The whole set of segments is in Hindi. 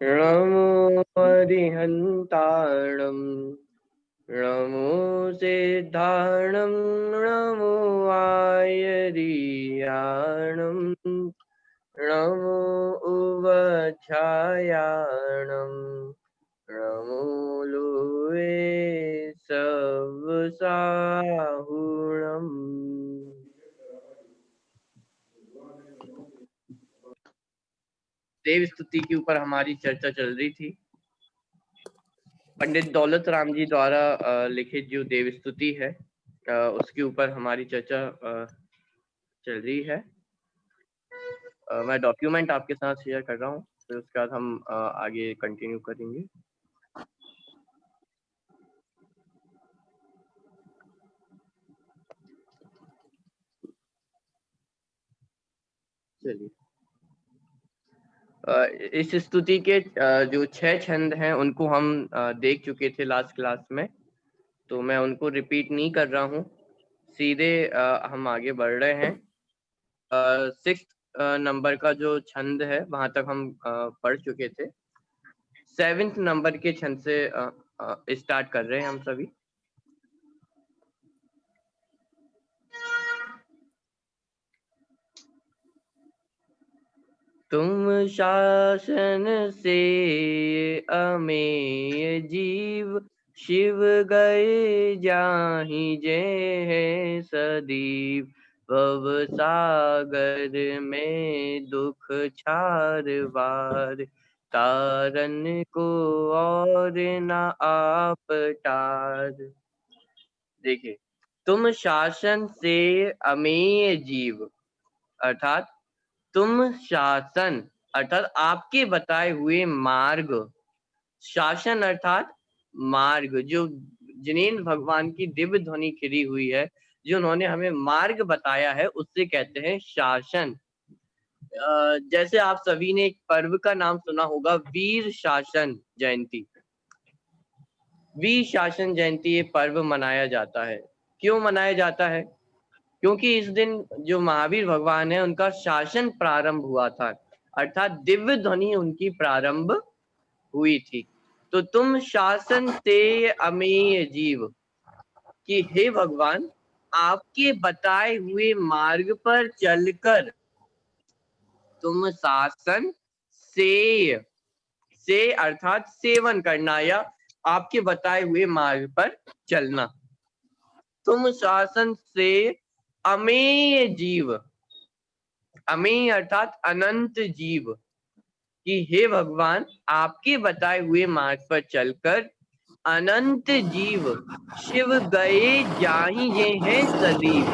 नमो अरिहन्ताणं नमो सिद्धाणं नमो आयर्याणं नमो उवच्छायाणं नमो लोये सवसाहुणम्। देव स्तुति के ऊपर हमारी चर्चा चल रही थी। पंडित दौलत राम जी द्वारा लिखित जो देव स्तुति है उसके ऊपर हमारी चर्चा चल रही है। मैं डॉक्यूमेंट आपके साथ शेयर कर रहा हूँ, फिर उसके बाद हम आगे कंटिन्यू करेंगे। चलिए, इस स्तुति के जो 6 छंद हैं उनको हम देख चुके थे लास्ट क्लास में, तो मैं उनको रिपीट नहीं कर रहा हूँ, सीधे हम आगे बढ़ रहे हैं। 6th नंबर का जो छंद है वहां तक हम पढ़ चुके थे। 7th नंबर के छंद से स्टार्ट कर रहे हैं हम सभी। तुम शासन से अमेय जीव, शिव गए जाहि जे है सदीव। भव सागर में दुख छार वार, तारन को और न आप टार। देखिए, तुम शासन से अमेय जीव अर्थात तुम शासन अर्थात आपके बताए हुए मार्ग, शासन अर्थात मार्ग, जो जिनेंद्र भगवान की दिव्य ध्वनि खिरी हुई है, जो उन्होंने हमें मार्ग बताया है, उससे कहते हैं शासन। जैसे आप सभी ने एक पर्व का नाम सुना होगा, वीर शासन जयंती। वीर शासन जयंती ये पर्व मनाया जाता है। क्यों मनाया जाता है? क्योंकि इस दिन जो महावीर भगवान है उनका शासन प्रारंभ हुआ था, अर्थात दिव्य ध्वनि उनकी प्रारंभ हुई थी। तो तुम शासन से अमेय जीव, कि हे भगवान आपके बताए हुए मार्ग पर चलकर, तुम शासन से अर्थात सेवन करना या आपके बताए हुए मार्ग पर चलना। तुम शासन से अमेय जीव, अमेय अर्थात अनंत जीव, कि हे भगवान आपके बताए हुए मार्ग पर चलकर अनंत जीव शिव गए जाहि जे हैं सदीव।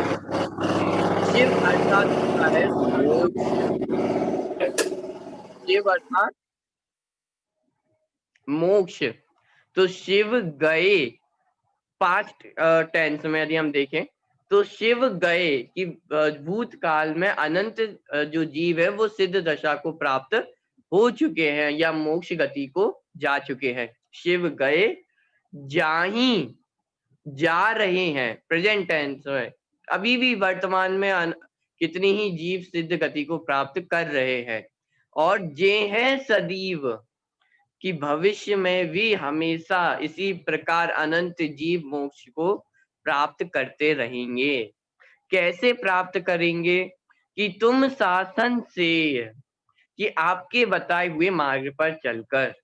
शिव अर्थात होता है मोक्ष, शिव अर्थात मोक्ष। तो शिव गए पास्ट टेंस में यदि हम देखें तो शिव गए कि भूतकाल में अनंत जो जीव है वो सिद्ध दशा को प्राप्त हो चुके हैं या मोक्ष गति को जा चुके हैं। शिव गए जाहि, जा रहे हैं प्रेजेंट टेंस में, अभी भी वर्तमान में कितनी ही जीव सिद्ध गति को प्राप्त कर रहे हैं। और जे है सदीव, कि भविष्य में भी हमेशा इसी प्रकार अनंत जीव मोक्ष को प्राप्त करते रहेंगे। कैसे प्राप्त करेंगे? कि तुम शासन से, कि आपके बताए हुए मार्ग पर चलकर।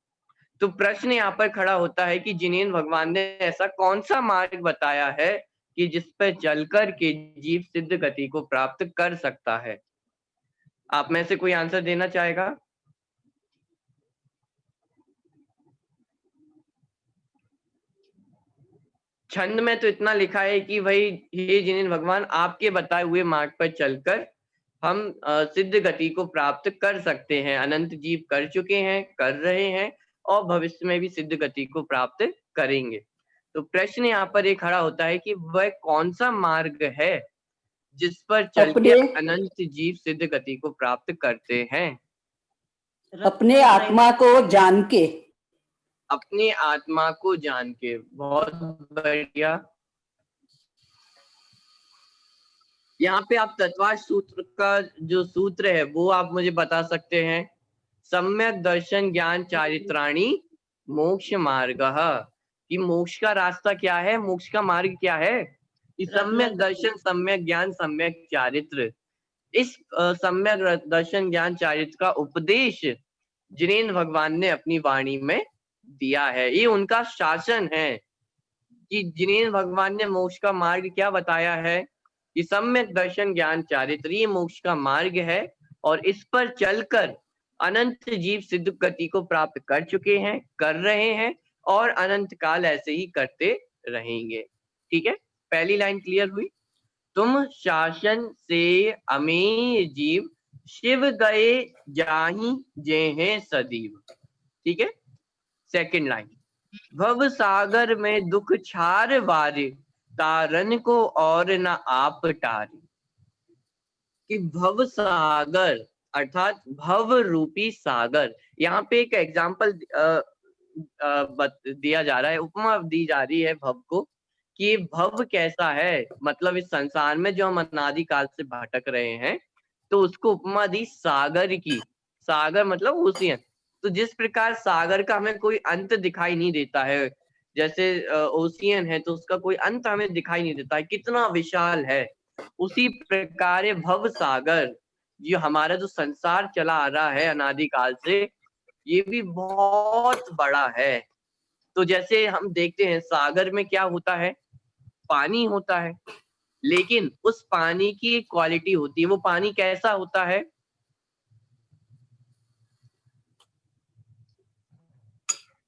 तो प्रश्न यहाँ पर खड़ा होता है कि जिनेंद्र भगवान ने ऐसा कौन सा मार्ग बताया है कि जिस पर चलकर के जीव सिद्ध गति को प्राप्त कर सकता है? आप में से कोई आंसर देना चाहेगा? छंद में तो इतना लिखा है कि भाई हे जिनेंद्र भगवान आपके बताए हुए मार्ग पर चलकर हम सिद्ध गति को प्राप्त कर सकते हैं। अनंत जीव कर चुके हैं, कर रहे हैं और भविष्य में भी सिद्ध गति को प्राप्त करेंगे। तो प्रश्न यहाँ पर एक खड़ा होता है कि वह कौन सा मार्ग है जिस पर चल के अनंत जीव सिद्ध गति को प्राप्त करते हैं? अपने आत्मा को जान के, अपने आत्मा को जान के। बहुत बढ़िया। यहाँ पे आप तत्वार्थ सूत्र का जो सूत्र है वो आप मुझे बता सकते हैं? सम्यक दर्शन ज्ञान चारित्राणि मोक्ष मार्गः, कि मोक्ष का रास्ता क्या है, मोक्ष का मार्ग क्या है, कि सम्यक दर्शन, सम्यक ज्ञान, सम्यक चारित्र। इस सम्यक दर्शन ज्ञान चारित्र का उपदेश जिनेंद्र भगवान ने अपनी वाणी में दिया है। ये उनका शासन है कि जिनेंद्र भगवान ने मोक्ष का मार्ग क्या बताया है कि सम्यक दर्शन ज्ञान चारित्र ये मोक्ष का मार्ग है, और इस पर चलकर अनंत जीव सिद्ध गति को प्राप्त कर चुके हैं, कर रहे हैं, और अनंत काल ऐसे ही करते रहेंगे। ठीक है, पहली लाइन क्लियर हुई। तुम शासन से अमेय जीव, शिव गए जाहि जेहे सदीव। ठीक है, सेकंड लाइन, भव सागर में दुख छार वारे, तारन को और न आप टारे। कि भव सागर अर्थात भव रूपी सागर, यहाँ पे एक एग्जाम्पल दिया जा रहा है, उपमा दी जा रही है भव को, कि भव कैसा है, मतलब इस संसार में जो हम अनादि काल से भटक रहे हैं, तो उसको उपमा दी सागर की। सागर मतलब ओशियन। तो जिस प्रकार सागर का हमें कोई अंत दिखाई नहीं देता है, जैसे ओशियन है तो उसका कोई अंत हमें दिखाई नहीं देता है, कितना विशाल है, उसी प्रकार भव सागर, ये हमारा जो संसार चला आ रहा है अनादि काल से, ये भी बहुत बड़ा है। तो जैसे हम देखते हैं सागर में क्या होता है, पानी होता है, लेकिन उस पानी की एक क्वालिटी होती है। वो पानी कैसा होता है,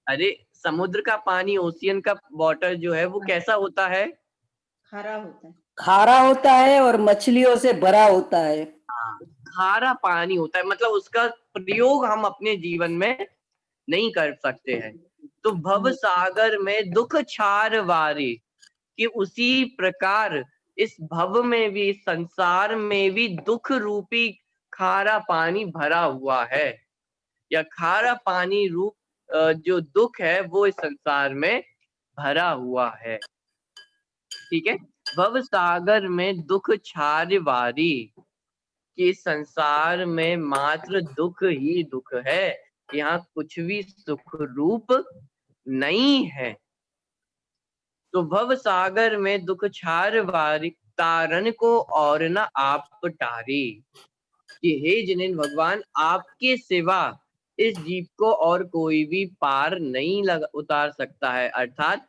अरे समुद्र का पानी, ओशियन का वाटर जो है वो कैसा होता है, खारा होता है। खारा होता है और मछलियों से भरा होता है। हाँ, खारा पानी होता है, मतलब उसका प्रयोग हम अपने जीवन में नहीं कर सकते हैं। तो भव सागर में दुख छार वारी, कि उसी प्रकार इस भव में भी, इस संसार में भी दुख रूपी खारा पानी भरा हुआ है, या खारा पानी रूप जो दुख है वो इस संसार में भरा हुआ है। ठीक है, भव सागर में दुख छार वारी, कि संसार में मात्र दुख ही दुख है, यहाँ कुछ भी सुख रूप नहीं है। तो भव सागर में दुख छार वारी, तारन को और न आप टारी, कि हे जिनेंद्र भगवान, आपके सिवा इस जीव को और कोई भी पार नहीं उतार सकता है, अर्थात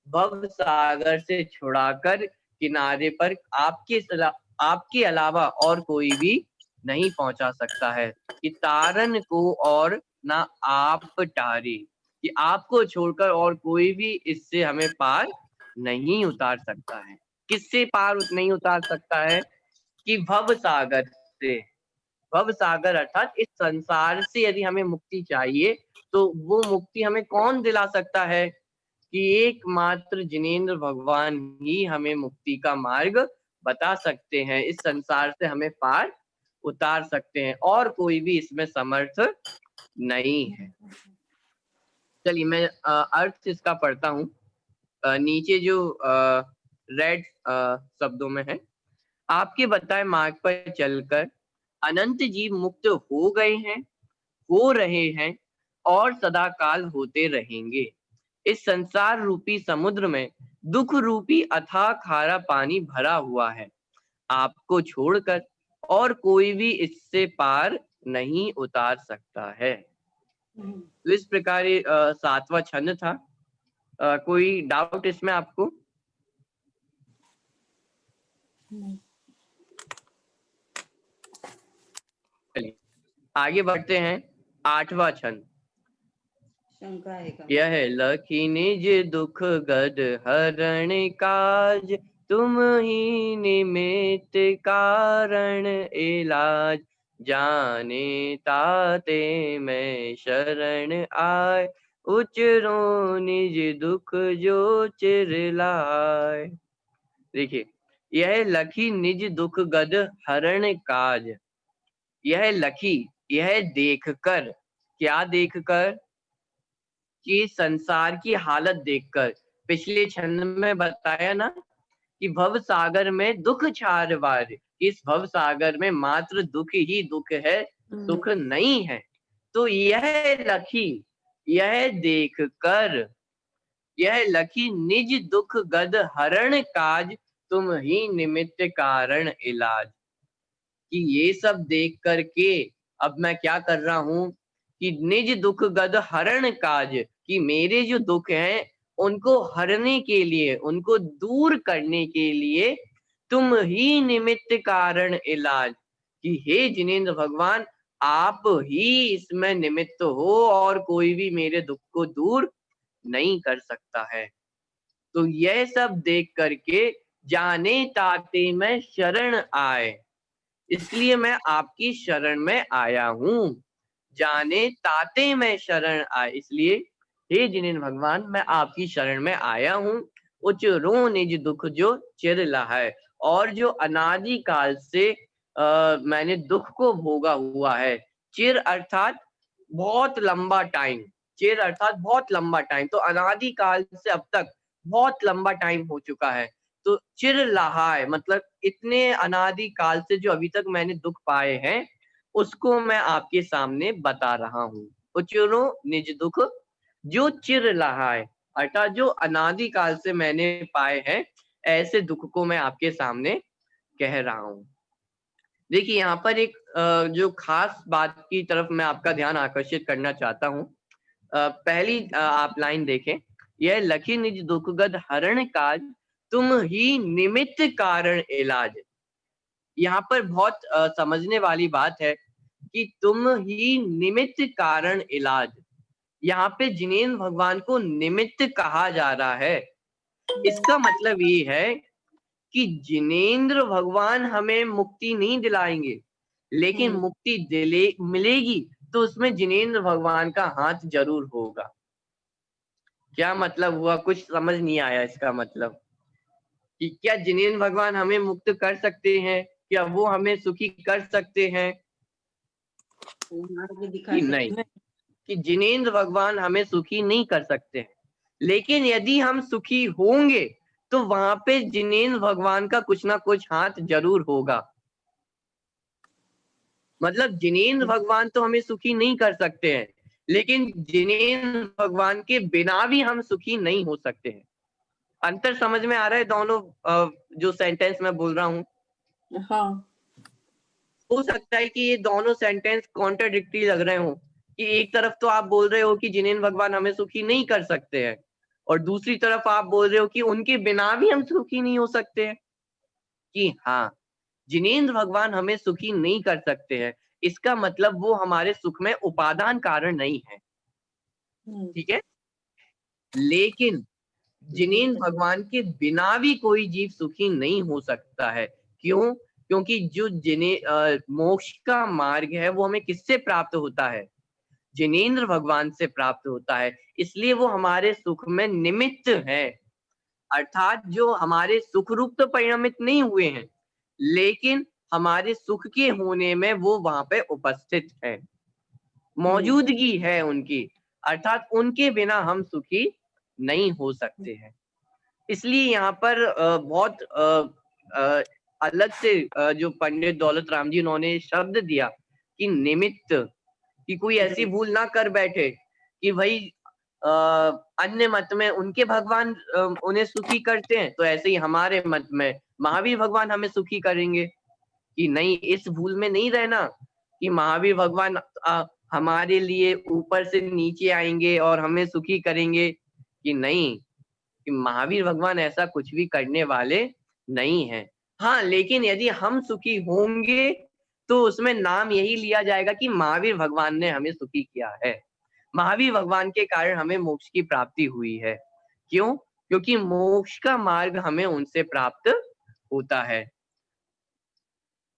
भव सागर से छुड़ाकर किनारे पर आपके अलावा और कोई भी नहीं पहुंचा सकता है। कि तारन को और ना आप टारी, कि आपको छोड़कर और कोई भी इससे हमें पार नहीं उतार सकता है। किससे पार नहीं उतार सकता है, कि भव सागर से। भव सागर अर्थात इस संसार से यदि हमें मुक्ति चाहिए, तो वो मुक्ति हमें कौन दिला सकता है, कि एकमात्र जिनेंद्र भगवान ही हमें मुक्ति का मार्ग बता सकते हैं, इस संसार से हमें पार उतार सकते हैं, और कोई भी इसमें समर्थ नहीं है। चलिए मैं अर्थ इसका पढ़ता हूँ। नीचे जो रेड शब्दों में है, आपके बताए मार्ग पर चलकर अनंत जीव मुक्त हो गए हैं, हो रहे हैं, और सदा काल होते रहेंगे। इस संसार रूपी समुद्र में दुख रूपी अथाह खारा पानी भरा हुआ है, आपको छोड़कर और कोई भी इससे पार नहीं उतार सकता है। तो इस प्रकार सातवां छंद था। कोई डाउट इसमें आपको? चलिए आगे बढ़ते हैं। आठवां छंद। यह लखी निज दुख गद हरण काज, तुम ही निमित्त कारण इलाज, जाने ताते मैं शरण आए, उचरो निज दुख जो चिरलाय। देखिए, यह लखी निज दुख गद हरण काज, यह लखी, यह देखकर, क्या देखकर, कि संसार की हालत देखकर। पिछले छंद में बताया ना कि भव सागर में दुख छार वार, इस भव सागर में मात्र दुख ही दुख है, सुख नहीं है। तो यह देख कर, यह लखी निज दुख गद हरण काज, तुम ही निमित्त कारण इलाज। कि ये सब देख करके अब मैं क्या कर रहा हूं कि निज दुख गद हरण काज, कि मेरे जो दुख हैं उनको हरने के लिए, उनको दूर करने के लिए तुम ही निमित्त कारण इलाज। कि हे जिनेंद्र भगवान, आप ही इसमें निमित्त हो और कोई भी मेरे दुख को दूर नहीं कर सकता है। तो यह सब देख करके जाने ताते में शरण आए, इसलिए मैं आपकी शरण में आया हूं। जाने ताते में शरण आए, इसलिए हे जिनेंद्र भगवान मैं आपकी शरण में आया हूं। उचरो निज दुख जो चिर लहाए, और जो अनादि काल से मैंने दुख को भोगा हुआ है। चिर अर्थात बहुत लंबा टाइम, चिर अर्थात बहुत लंबा टाइम, तो अनादि काल से अब तक बहुत लंबा टाइम हो चुका है। तो चिर लहाए मतलब इतने अनादि काल से जो अभी तक मैंने दुख पाए हैं उसको मैं आपके सामने बता रहा हूँ। उचिरो निज दुख जो चिर लहाए, अर्थात जो अनादि काल से मैंने पाए हैं ऐसे दुख को मैं आपके सामने कह रहा हूँ। देखिए यहाँ पर एक जो खास बात की तरफ मैं आपका ध्यान आकर्षित करना चाहता हूँ। पहली आप लाइन देखें, यह लखी निज दुख गद हरण काज, तुम ही निमित्त कारण इलाज। यहाँ पर बहुत समझने वाली बात है कि तुम ही निमित्त कारण इलाज। यहाँ पे जिनेंद्र भगवान को निमित्त कहा जा रहा है। इसका मतलब ये है कि जिनेंद्र भगवान हमें मुक्ति नहीं दिलाएंगे, लेकिन मुक्ति मिलेगी तो उसमें जिनेंद्र भगवान का हाथ जरूर होगा। क्या मतलब हुआ? कुछ समझ नहीं आया इसका मतलब कि क्या जिनेंद्र भगवान हमें मुक्त कर सकते हैं? क्या वो हमें सुखी कर सकते हैं? कि नहीं, कि जिनेंद्र भगवान हमें सुखी नहीं कर सकते हैं, लेकिन यदि हम सुखी होंगे तो वहां पे जिनेंद्र भगवान का कुछ ना कुछ हाथ जरूर होगा। मतलब जिनेंद्र भगवान तो हमें सुखी नहीं कर सकते हैं, लेकिन जिनेंद्र भगवान के बिना भी हम सुखी नहीं हो सकते हैं। अंतर समझ में आ रहा है दोनों जो सेंटेंस मैं बोल रहा हूँ? हाँ। हो सकता है कि ये दोनों सेंटेंस कॉन्ट्राडिक्टरी लग रहे हो, कि एक तरफ तो आप बोल रहे हो कि जिनेंद्र भगवान हमें सुखी नहीं कर सकते हैं, और दूसरी तरफ आप बोल रहे हो कि उनके बिना भी हम सुखी नहीं हो सकते हैं। कि हाँ, जिनेंद्र भगवान हमें सुखी नहीं कर सकते हैं, इसका मतलब वो हमारे सुख में उपादान कारण नहीं है। ठीक है, लेकिन जिनेंद्र भगवान के बिना भी कोई जीव सुखी नहीं हो सकता है। क्यों? क्योंकि जो मोक्ष का मार्ग है वो हमें किससे प्राप्त होता है? जिनेंद्र भगवान से प्राप्त होता है, इसलिए वो हमारे सुख में निमित्त है। अर्थात जो हमारे सुख रूप तो परिणमित नहीं हुए हैं, लेकिन हमारे सुख के होने में वो वहां पे उपस्थित है, मौजूदगी है उनकी, अर्थात उनके बिना हम सुखी नहीं हो सकते हैं। इसलिए यहाँ पर बहुत अलग से जो पंडित दौलत राम जी उन्होंने शब्द दिया कि निमित्त, कि कोई ऐसी भूल ना कर बैठे कि भाई अन्य मत में उनके भगवान उन्हें सुखी करते हैं तो ऐसे ही हमारे मत में महावीर भगवान हमें सुखी करेंगे। कि नहीं, इस भूल में नहीं रहना कि महावीर भगवान हमारे लिए ऊपर से नीचे आएंगे और हमें सुखी करेंगे। कि नहीं, कि महावीर भगवान ऐसा कुछ भी करने वाले नहीं है। हाँ, लेकिन यदि हम सुखी होंगे तो उसमें नाम यही लिया जाएगा कि महावीर भगवान ने हमें सुखी किया है, महावीर भगवान के कारण हमें मोक्ष की प्राप्ति हुई है। क्यों? क्योंकि मोक्ष का मार्ग हमें उनसे प्राप्त होता है।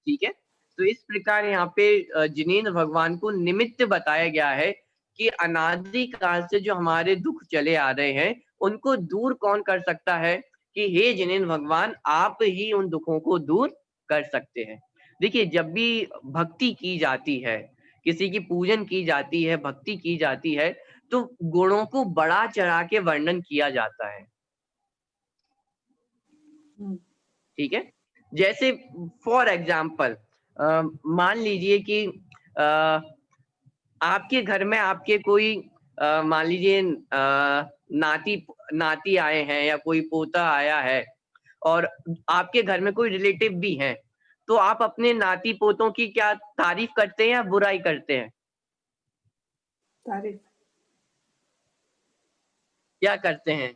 ठीक है, तो इस प्रकार यहाँ पे जिनेंद्र भगवान को निमित्त बताया गया है कि अनादि काल से जो हमारे दुख चले आ रहे हैं उनको दूर कौन कर सकता है? कि हे जिनेंद्र भगवान, आप ही उन दुखों को दूर कर सकते हैं। देखिए, जब भी भक्ति की जाती है, किसी की पूजन की जाती है, भक्ति की जाती है, तो गुणों को बढ़ा चढ़ा के वर्णन किया जाता है। ठीक है, जैसे फॉर एग्जाम्पल मान लीजिए कि आपके घर में आपके कोई मान लीजिए नाती आए हैं या कोई पोता आया है और आपके घर में कोई रिलेटिव भी हैं, तो आप अपने नाती पोतों की क्या तारीफ करते हैं या बुराई करते हैं? तारीफ। क्या करते हैं?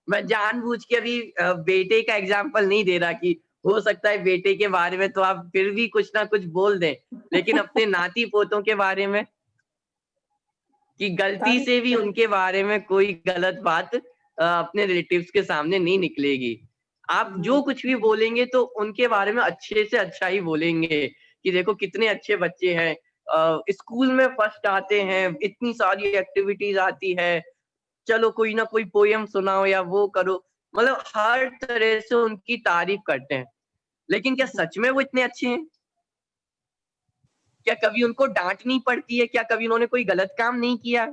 मैं जानबूझ के अभी बेटे का एग्जाम्पल नहीं दे रहा कि हो सकता है बेटे के बारे में तो आप फिर भी कुछ ना कुछ बोल दें, लेकिन अपने नाती पोतों के बारे में कि गलती तारीफ से भी करें। उनके बारे में कोई गलत बात अपने रिलेटिव्स के सामने नहीं निकलेगी। आप जो कुछ भी बोलेंगे तो उनके बारे में अच्छे से अच्छा ही बोलेंगे कि देखो कितने अच्छे बच्चे हैं, स्कूल में फर्स्ट आते हैं, इतनी सारी एक्टिविटीज आती है, चलो कोई ना कोई पोयम सुनाओ या वो करो, मतलब हर तरह से उनकी तारीफ करते हैं। लेकिन क्या सच में वो इतने अच्छे हैं? क्या कभी उनको डांटनी पड़ती है? क्या कभी उन्होंने कोई गलत काम नहीं किया?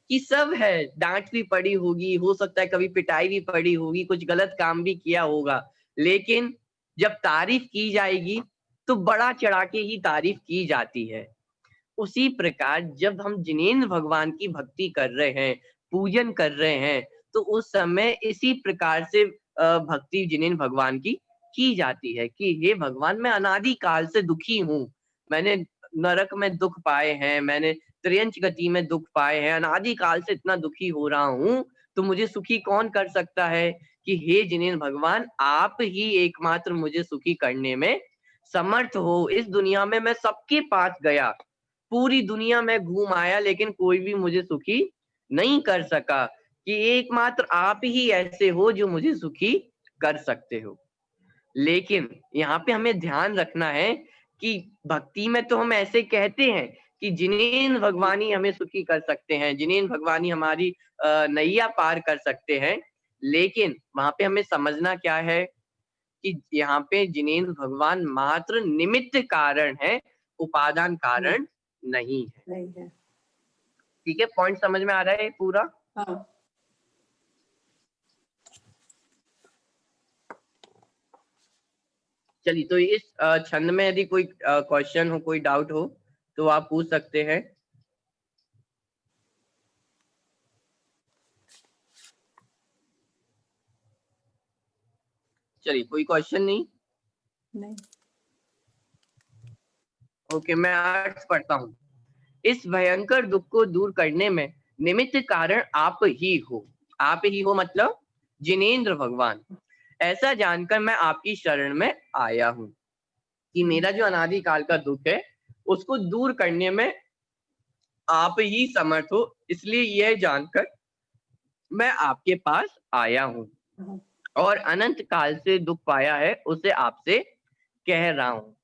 कि सब है, डांट भी पड़ी होगी, हो सकता है कभी पिटाई भी पड़ी होगी, कुछ गलत काम भी किया होगा, लेकिन जब तारीफ की जाएगी तो बड़ा चढ़ा के ही तारीफ की जाती है। उसी प्रकार जब हम जिनेंद्र भगवान की भक्ति कर रहे हैं, पूजन कर रहे हैं, तो उस समय इसी प्रकार से भक्ति जिनेंद्र भगवान की जाती है कि हे भगवान, मैं अनादि काल से दुखी हूँ, मैंने नरक में दुख पाए हैं, मैंने त्रियंच गति में दुख पाए हैं, अनादि काल से इतना दुखी हो रहा हूँ, तो मुझे सुखी कौन कर सकता है? कि हे जिनेंद्र भगवान, आप ही एकमात्र मुझे सुखी करने में समर्थ हो। इस दुनिया में मैं सबके पास गया, पूरी दुनिया में घूम आया, लेकिन कोई भी मुझे सुखी नहीं कर सका, कि एकमात्र आप ही ऐसे हो जो मुझे सुखी कर सकते हो। लेकिन यहाँ पे हमें ध्यान रखना है कि भक्ति में तो हम ऐसे कहते हैं कि जिनेंद्र भगवान ही हमें सुखी कर सकते हैं, जिनेंद्र भगवान ही हमारी नैया पार कर सकते हैं, लेकिन वहां पे हमें समझना क्या है कि यहाँ पे जिनेंद्र भगवान मात्र निमित्त कारण है, उपादान कारण नहीं है। नहीं है। ठीक है, पॉइंट समझ में आ रहा है पूरा? हाँ। चलिए, तो इस छंद में यदि कोई क्वेश्चन हो, कोई डाउट हो तो आप पूछ सकते हैं। चलिए, कोई क्वेश्चन नहीं? नहीं। ओके, मैं अर्थ पढ़ता हूँ। इस भयंकर दुख को दूर करने में निमित्त कारण आप ही हो। आप ही हो मतलब जिनेंद्र भगवान। ऐसा जानकर मैं आपकी शरण में आया हूँ कि मेरा जो अनादि काल का दुख है उसको दूर करने में आप ही समर्थ हो, इसलिए यह जानकर मैं आपके पास आया हूँ और अनंत काल से दुख पाया है उसे आपसे कह रहा हूँ।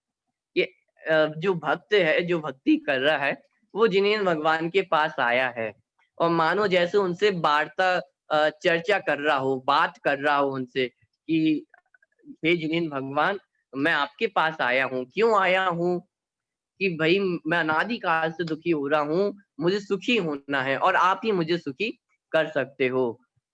ये जो भक्त है, जो भक्ति कर रहा है, वो जिनेंद्र भगवान के पास आया है और मानो जैसे उनसे वार्ता चर्चा कर रहा हो, बात कर रहा हो उनसे कि हे जिनेंद्र भगवान, मैं आपके पास आया हूँ। क्यों आया हूँ? कि भाई मैं अनादि काल से दुखी हो रहा हूँ, मुझे सुखी होना है और आप ही मुझे सुखी कर सकते हो।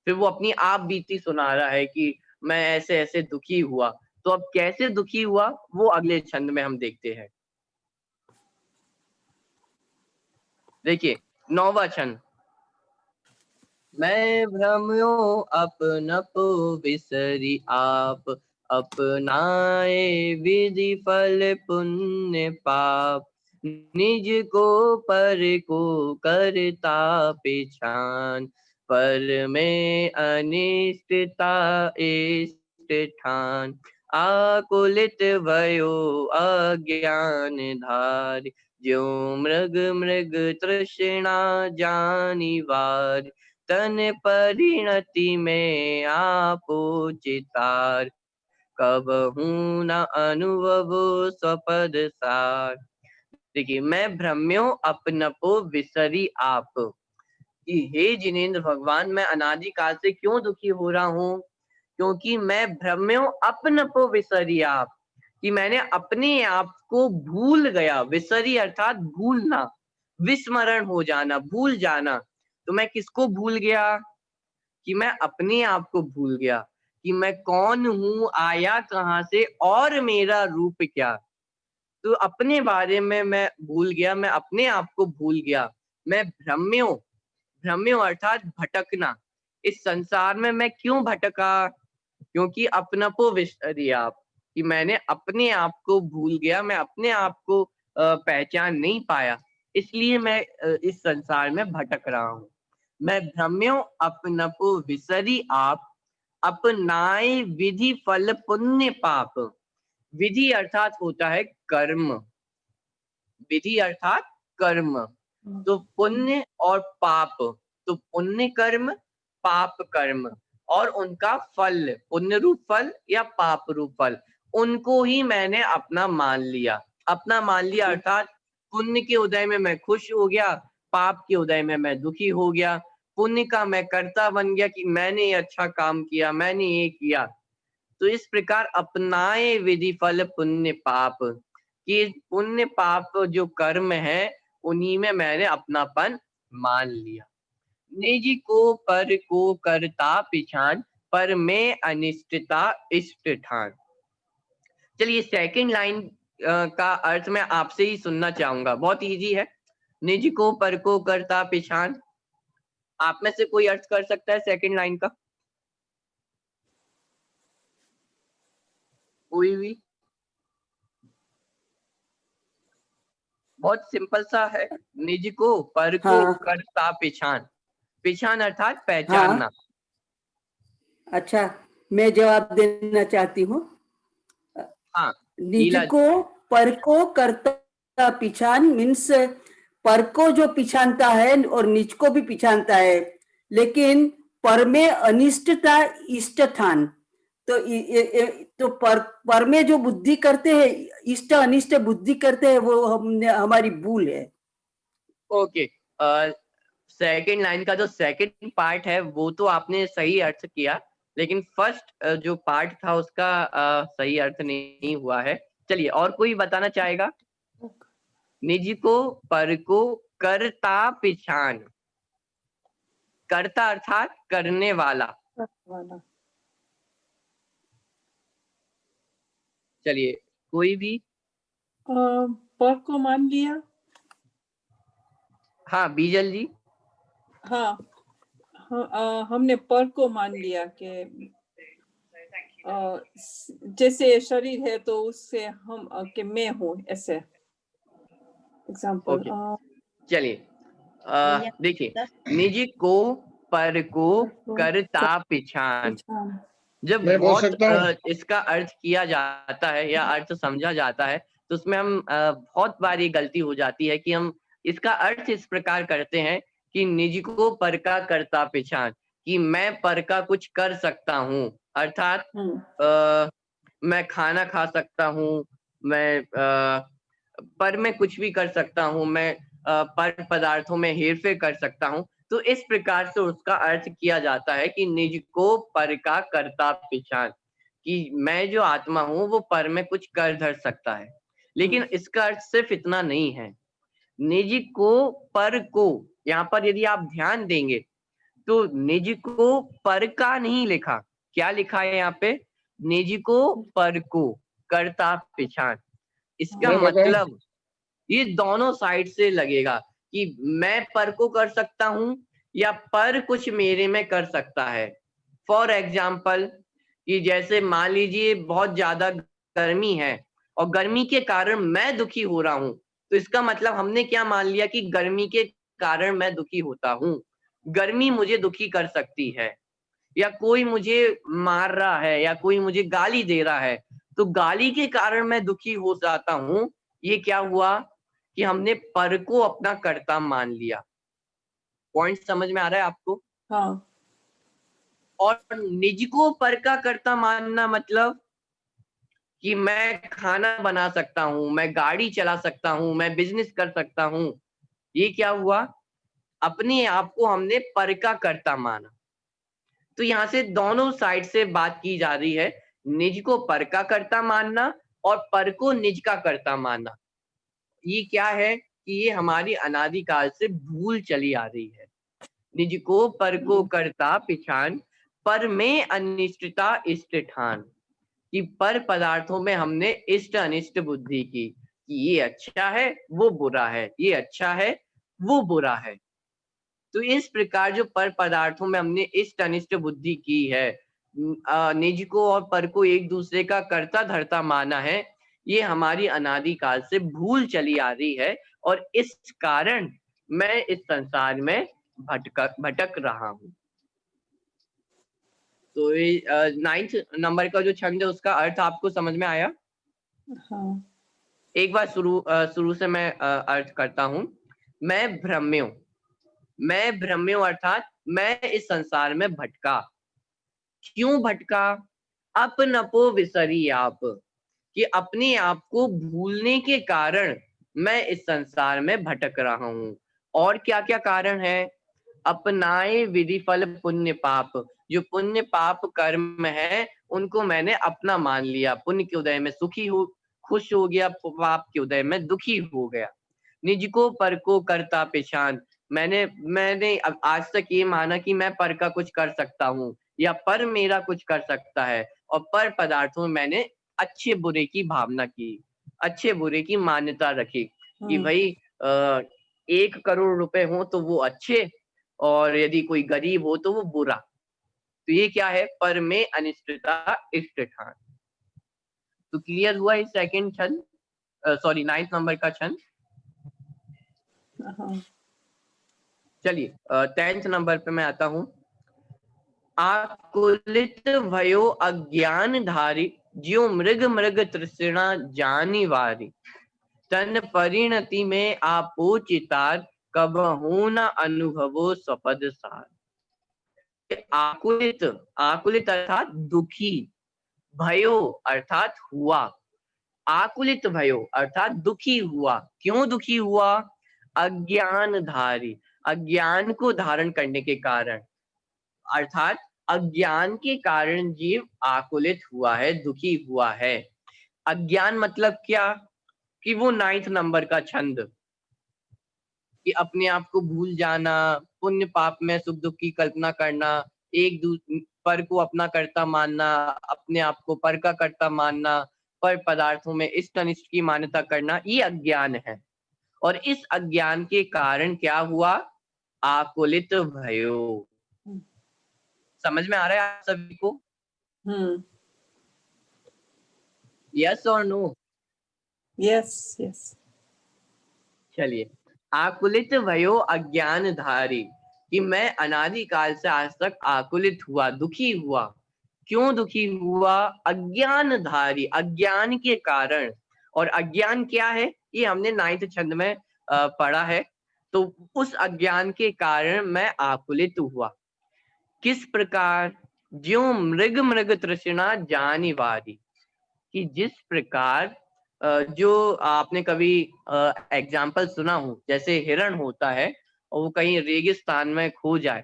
फिर वो अपनी आप बीती सुना रहा है कि मैं ऐसे ऐसे दुखी हुआ। तो अब कैसे दुखी हुआ वो अगले छंद में हम देखते हैं। देखिए, 9वां छंद। मैं भ्रम्यो अपनपो विसरी आप, अपनाए विधि फल पुण्य पाप, निज को पर को करता पिछान, पर में अनिष्टता इष्ट ठान, आकुलित भयो अज्ञान धार, ज्यो मृग मृग तृष्णा जानी वार, तन परिणति में आपो चितार, कबहू न अनुभव स्वपद सार। देखिए, मैं भ्रम्यो अपनपो विसरी आप, कि हे जिनेंद्र भगवान, मैं अनादि काल से क्यों दुखी हो रहा हूँ? क्योंकि मैं भ्रम्यो अपनपो विसरी आप, कि मैंने अपने आप को भूल गया। विसरी अर्थात भूलना, विस्मरण हो जाना, भूल जाना। तो मैं किसको भूल गया? कि मैं अपने आप को भूल गया कि मैं कौन हूँ, आया कहाँ से और मेरा रूप क्या। तो अपने बारे में मैं भूल गया, मैं अपने आप को भूल गया, मैं भ्रम्यो, भ्रम्यो अर्थात भटकना। इस संसार में मैं क्यों भटका? क्योंकि अपनपो विसरिया आप, कि मैंने अपने आप को भूल गया, मैं अपने आप को पहचान नहीं पाया, इसलिए मैं इस संसार में भटक रहा हूँ। मैं भ्रम्यो अपनपो विसरी आप, अपनाए विधि फल पुण्य पाप। विधि अर्थात होता है कर्म, विधि अर्थात कर्म, तो पुण्य और पाप, तो पुण्य कर्म, पाप कर्म और उनका फल, पुण्य रूप फल या पाप रूप फल, उनको ही मैंने अपना मान लिया। अपना मान लिया अर्थात पुण्य के उदय में मैं खुश हो गया, पाप के उदय में मैं दुखी हो गया। पुण्य का मैं कर्ता बन गया कि मैंने ये अच्छा काम किया, मैंने ये किया। तो इस प्रकार अपनाए विधि फल पुण्य पाप, कि पुण्य पाप जो कर्म है उन्हीं में मैंने अपनापन मान लिया। निज को पर को करता पिछान, पर में अनिष्टता इष्ट ठान। चलिए सेकंड लाइन का अर्थ मैं आपसे ही सुनना चाहूंगा, बहुत इजी है। निज को पर को करता पिछान, आप में से कोई अर्थ कर सकता है सेकंड लाइन का? कोई भी? बहुत सिंपल सा है, निज को पर को हाँ करता पिछान, पिछान अर्थात पहचानना। हाँ। अच्छा, मैं जवाब देना चाहती हूँ। हाँ निज लीला। को पर को करता पिछान मीन्स पर को जो पिछानता है और निज को भी पिछानता है, लेकिन पर में अनिष्टता इष्ट ठान। तो तो पर में जो बुद्धि करते हैं, इष्ट अनिष्ट बुद्धि करते हैं, वो हमने हमारी भूल है। ओके, सेकंड लाइन का जो सेकंड पार्ट है वो तो आपने सही अर्थ किया, लेकिन फर्स्ट जो पार्ट था उसका सही अर्थ नहीं हुआ है। चलिए और कोई बताना चाहेगा? निज को पर को करता पिछान, करता अर्थात करने वाला। चलिए कोई भी? पर को मान लिया। हाँ बीजल जी। हाँ, हमने पर को मान लिया कि जैसे शरीर है तो उससे हम कि मैं हूँ, ऐसे एग्जाम्पल। चलिए देखिए, निज को पर को करता पिछान, जब बहुत इसका अर्थ किया जाता है या अर्थ समझा जाता है तो उसमें हम बहुत बार ये गलती हो जाती है कि हम इसका अर्थ इस प्रकार करते हैं कि निज को पर का करता पिछान, कि मैं पर का कुछ कर सकता हूँ, अर्थात मैं खाना खा सकता हूँ, मैं पर मैं कुछ भी कर सकता हूँ, मैं पर पदार्थों में हेरफेर कर सकता हूँ। तो इस प्रकार से उसका अर्थ किया जाता है कि निज को पर का करता पिछान, कि मैं जो आत्मा हूँ वो पर में कुछ कर धर सकता है। लेकिन इसका अर्थ सिर्फ इतना नहीं है। निज को पर को, यहाँ पर यदि आप ध्यान देंगे तो निज को पर का नहीं लिखा, क्या लिखा है यहाँ पे? निज को पर को करता पिछान। इसका मतलब ये दोनों साइड से लगेगा कि मैं पर को कर सकता हूं या पर कुछ मेरे में कर सकता है। फॉर एग्जाम्पल, कि जैसे मान लीजिए बहुत ज्यादा गर्मी है और गर्मी के कारण मैं दुखी हो रहा हूं, तो इसका मतलब हमने क्या मान लिया कि गर्मी के कारण मैं दुखी होता हूं। गर्मी मुझे दुखी कर सकती है, या कोई मुझे मार रहा है या कोई मुझे गाली दे रहा है, तो गाली के कारण मैं दुखी हो जाता हूं। ये क्या हुआ कि हमने पर को अपना कर्ता मान लिया। पॉइंट समझ में आ रहा है आपको? हाँ। और निज को पर का कर्ता मानना मतलब कि मैं खाना बना सकता हूं, मैं गाड़ी चला सकता हूं, मैं बिजनेस कर सकता हूं। ये क्या हुआ? अपने आप को हमने पर का कर्ता माना। तो यहाँ से दोनों साइड से बात की जा रही है, निज को पर का कर्ता मानना और पर को निज का कर्ता मानना। ये क्या है कि ये हमारी अनादिकाल से भूल चली आ रही है। निज को पर को करता पिछान, पर में अनिष्टता इष्ट ठान, कि पर पदार्थों में हमने इष्ट अनिष्ट बुद्धि की, कि ये अच्छा है वो बुरा है, ये अच्छा है वो बुरा है। तो इस प्रकार जो पर पदार्थों में हमने इष्ट अनिष्ट बुद्धि की है, निज को और पर को एक दूसरे का कर्ता धर्ता माना है, ये हमारी अनादि काल से भूल चली आ रही है और इस कारण मैं इस संसार में भटक रहा हूँ। तो ये 9th नंबर का जो छंद है उसका अर्थ आपको समझ में आया? हाँ। एक बार शुरू से मैं अर्थ करता हूँ। मैं भ्रम्यो अर्थात मैं इस संसार में भटका। क्यों भटका? अपनपो विसरी आप, कि अपने आप को भूलने के कारण मैं इस संसार में भटक रहा हूँ। और क्या क्या कारण है? अपनाए विधि फल पुण्य पाप, जो पुण्य पाप कर्म है उनको मैंने अपना मान लिया। पुण्य के उदय में सुखी हो खुश हो गया, पाप के उदय में दुखी हो गया। निज को पर को करता पेशान, मैंने अब आज तक ये माना कि मैं पर का कुछ कर सकता हूँ या पर मेरा कुछ कर सकता है, और पर पदार्थों में मैंने अच्छे बुरे की भावना की, अच्छे बुरे की मान्यता रखी कि भाई 1 करोड़ रुपए हो तो वो अच्छे, और यदि कोई गरीब हो तो वो बुरा। तो ये क्या है? पर में अनिष्टता इष्ट ठान। तो क्लियर हुआ ये सेकंड छंद, सॉरी 9th नंबर का छंद। हाँ। चलिए 10th नंबर पे मैं आता हूँ। आकुलित भयो अज्ञान धारी, ज्यो मृग मृग तृष्णा जानी वारी, तन परिणति में आपो चितार, कबहू न अनुभवो स्वपद सार। आकुलित, आकुलित अर्थात दुखी, भयो अर्थात हुआ, आकुलित भयो अर्थात दुखी हुआ। क्यों दुखी हुआ? अज्ञान धारी, अज्ञान को धारण करने के कारण, अर्थात अज्ञान के कारण जीव आकुलित हुआ है, दुखी हुआ है। अज्ञान मतलब क्या? कि वो 9th नंबर का छंद, कि अपने आप को भूल जाना, पुण्य पाप में सुख दुख की कल्पना करना, एक पर को अपना कर्ता मानना, अपने आप को पर का कर्ता मानना, पर पदार्थों में इष्ट अनिष्ट की मान्यता करना, ये अज्ञान है। और इस अज्ञान के कारण क्या हुआ? आकुलित भयो। समझ में आ रहा है आप सभी को? यस और नो? Yes yes. चलिए, आकुलित भयो अज्ञान धारी, कि मैं अनादि काल से आज तक आकुलित हुआ, दुखी हुआ। क्यों दुखी हुआ? अज्ञान धारी, अज्ञान के कारण। और अज्ञान क्या है ये हमने 9th छंद में पढ़ा है। तो उस अज्ञान के कारण मैं आकुलित हुआ। किस प्रकार? ज्यो मृग मृग तृष्णा जानी वारी, कि जिस प्रकार जो आपने कभी एग्जाम्पल सुना हो, जैसे हिरण होता है और वो कहीं रेगिस्तान में खो जाए,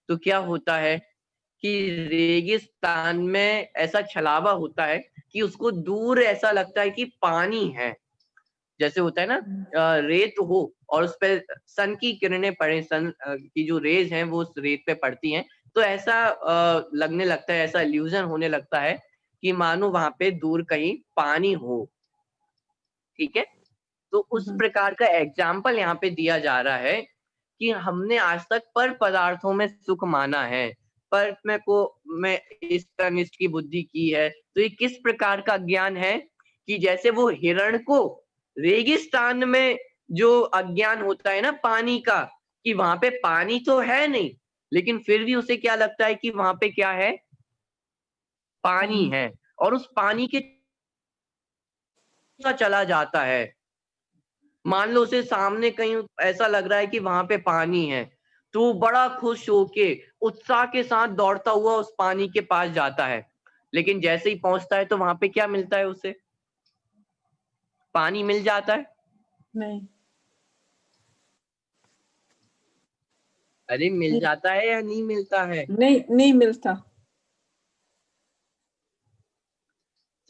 तो क्या होता है कि रेगिस्तान में ऐसा छलावा होता है कि उसको दूर ऐसा लगता है कि पानी है। जैसे होता है ना, रेत हो और उस पे सन की किरणें पड़े, सन की जो रेज हैं वो उस रेत पे पड़ती हैं, तो ऐसा लगने लगता है, ऐसा इल्यूजन होने लगता है कि मानो वहां पे दूर कहीं पानी हो। ठीक है? तो उस प्रकार का एग्जाम्पल यहाँ पे दिया जा रहा है कि हमने आज तक पर पदार्थों में सुख माना है, पर मैं इष्ट अनिष्ट की बुद्धि की है। तो ये किस प्रकार का ज्ञान है? कि जैसे वो हिरण को रेगिस्तान में जो अज्ञान होता है ना पानी का, कि वहां पे पानी तो है नहीं, लेकिन फिर भी उसे क्या लगता है कि वहां पे क्या है? पानी है। और उस पानी के चला जाता है। मान लो उसे सामने कहीं ऐसा लग रहा है कि वहां पे पानी है, तो वो बड़ा खुश होके उत्साह के साथ दौड़ता हुआ उस पानी के पास जाता है। लेकिन जैसे ही पहुंचता है तो वहां पे क्या मिलता है उसे? पानी मिल जाता है? नहीं। अरे मिल जाता है या नहीं मिलता है? नहीं, नहीं मिलता।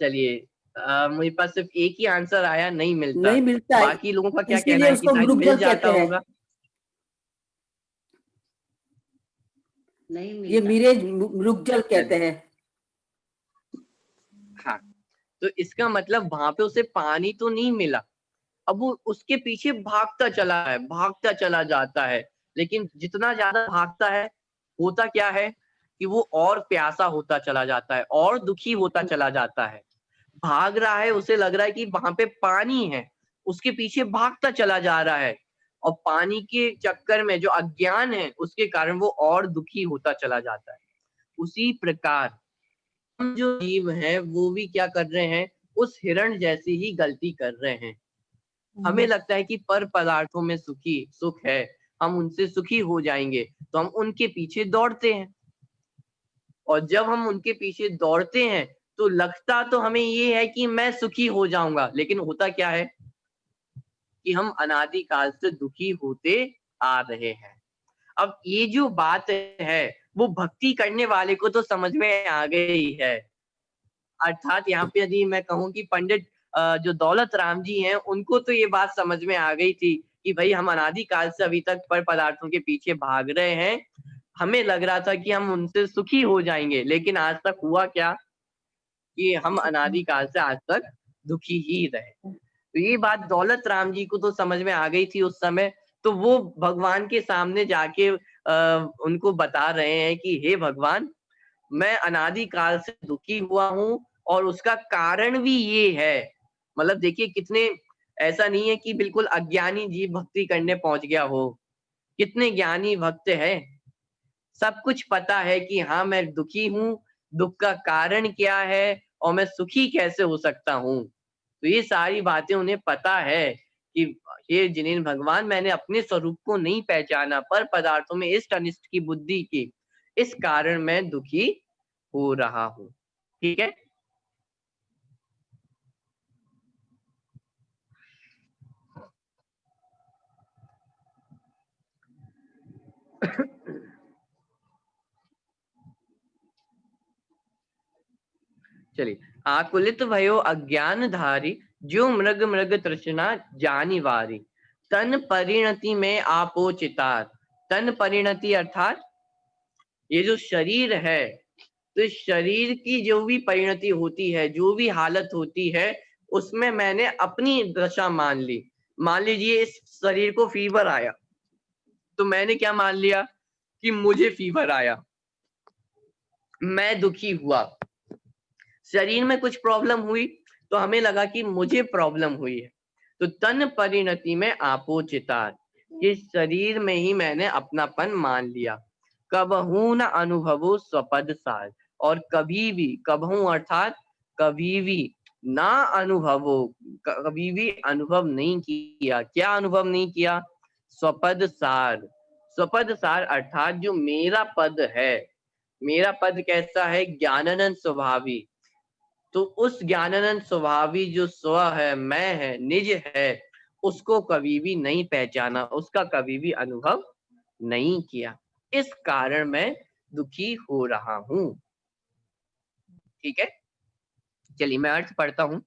चलिए, मेरे पास सिर्फ एक ही आंसर आया, नहीं मिलता। नहीं मिलता है, बाकी लोगों का क्या कहना इसीलिए है कि उसको शायद मृग मिल जल जाता कहते हैं। होगा? नहीं ये मिलता। मिरेज मृग जल कहते हैं। हाँ, तो इसका मतलब वहां पे उसे पानी तो नहीं मिला, अब वो उसके पीछे भागता चला है, भागता चला जाता है, लेकिन जितना ज्यादा भागता है होता क्या है कि वो और प्यासा होता चला जाता है और दुखी होता चला जाता है। भाग रहा है, उसे लग रहा है कि वहां पे पानी है, उसके पीछे भागता चला जा रहा है और पानी के चक्कर में जो अज्ञान है उसके कारण वो और दुखी होता चला जाता है। उसी प्रकार हम जो जीव हैं वो भी क्या कर रहे हैं, उस हिरण जैसी ही गलती कर रहे हैं। हमें लगता है कि पर पदार्थों में सुख है, हम उनसे सुखी हो जाएंगे, तो हम उनके पीछे दौड़ते हैं। और जब हम उनके पीछे दौड़ते हैं तो लगता तो हमें ये है कि मैं सुखी हो जाऊंगा, लेकिन होता क्या है कि हम अनादिकाल से दुखी होते आ रहे हैं। अब ये जो बात है वो भक्ति करने वाले को तो समझ में आ गई है। अर्थात यहाँ पे यदि मैं कहूँ कि पंडित जो दौलत राम जी हैं उनको तो ये बात समझ में आ गई थी कि भाई हम अनादिकाल से अभी तक पर पदार्थों के पीछे भाग रहे हैं। हमें लग रहा था कि हम उनसे सुखी हो जाएंगे, लेकिन आज तक हुआ क्या कि हम अनादिकाल से आज तक दुखी ही रहे। तो ये बात दौलत राम जी को तो समझ में आ गई थी उस समय। तो वो भगवान के सामने जाके उनको बता रहे हैं कि हे भगवान, मैं अनादिकाल से दुखी हुआ हूँ और उसका कारण भी ये है। मतलब देखिए कितने, ऐसा नहीं है कि बिल्कुल अज्ञानी जीव भक्ति करने पहुंच गया हो, कितने ज्ञानी भक्त है, सब कुछ पता है कि हाँ मैं दुखी हूँ, दुख का कारण क्या है और मैं सुखी कैसे हो सकता हूँ। तो ये सारी बातें उन्हें पता है कि हे जिनेन्द्र भगवान, मैंने अपने स्वरूप को नहीं पहचाना, पर पदार्थों में इष्ट अनिष्ट की बुद्धि की, इस कारण मैं दुखी हो रहा हूँ। ठीक है। चलिए, आकुलित भयो अज्ञान धारी, जो मृग मृग तृष्णा जानी वारी, तन परिणति में आपो चितार। तन परिणति अर्थात ये जो शरीर है, तो इस शरीर की जो भी परिणति होती है, जो भी हालत होती है, उसमें मैंने अपनी दशा मान ली। मान लीजिए इस शरीर को फीवर आया, तो मैंने क्या मान लिया कि मुझे फीवर आया, मैं दुखी हुआ। शरीर में कुछ प्रॉब्लम हुई तो हमें लगा कि मुझे प्रॉब्लम हुई है। तो तन परिणति में आपो चितार, इस शरीर में ही मैंने अपनापन मान लिया। कबहू न अनुभवो स्वपद सार, और कभी भी, कबहू अर्थात कभी भी, ना अनुभवो, कभी भी अनुभव नहीं किया। क्या अनुभव नहीं किया? स्वपद सार। स्वपद सार अर्थात जो मेरा पद है, मेरा पद कैसा है? ज्ञानानंद स्वभावी। तो उस ज्ञानानंद स्वभावी जो स्व है, मैं है, निज है, उसको कभी भी नहीं पहचाना, उसका कभी भी अनुभव नहीं किया। इस कारण मैं दुखी हो रहा हूं। ठीक है, चलिए मैं अर्थ पढ़ता हूं।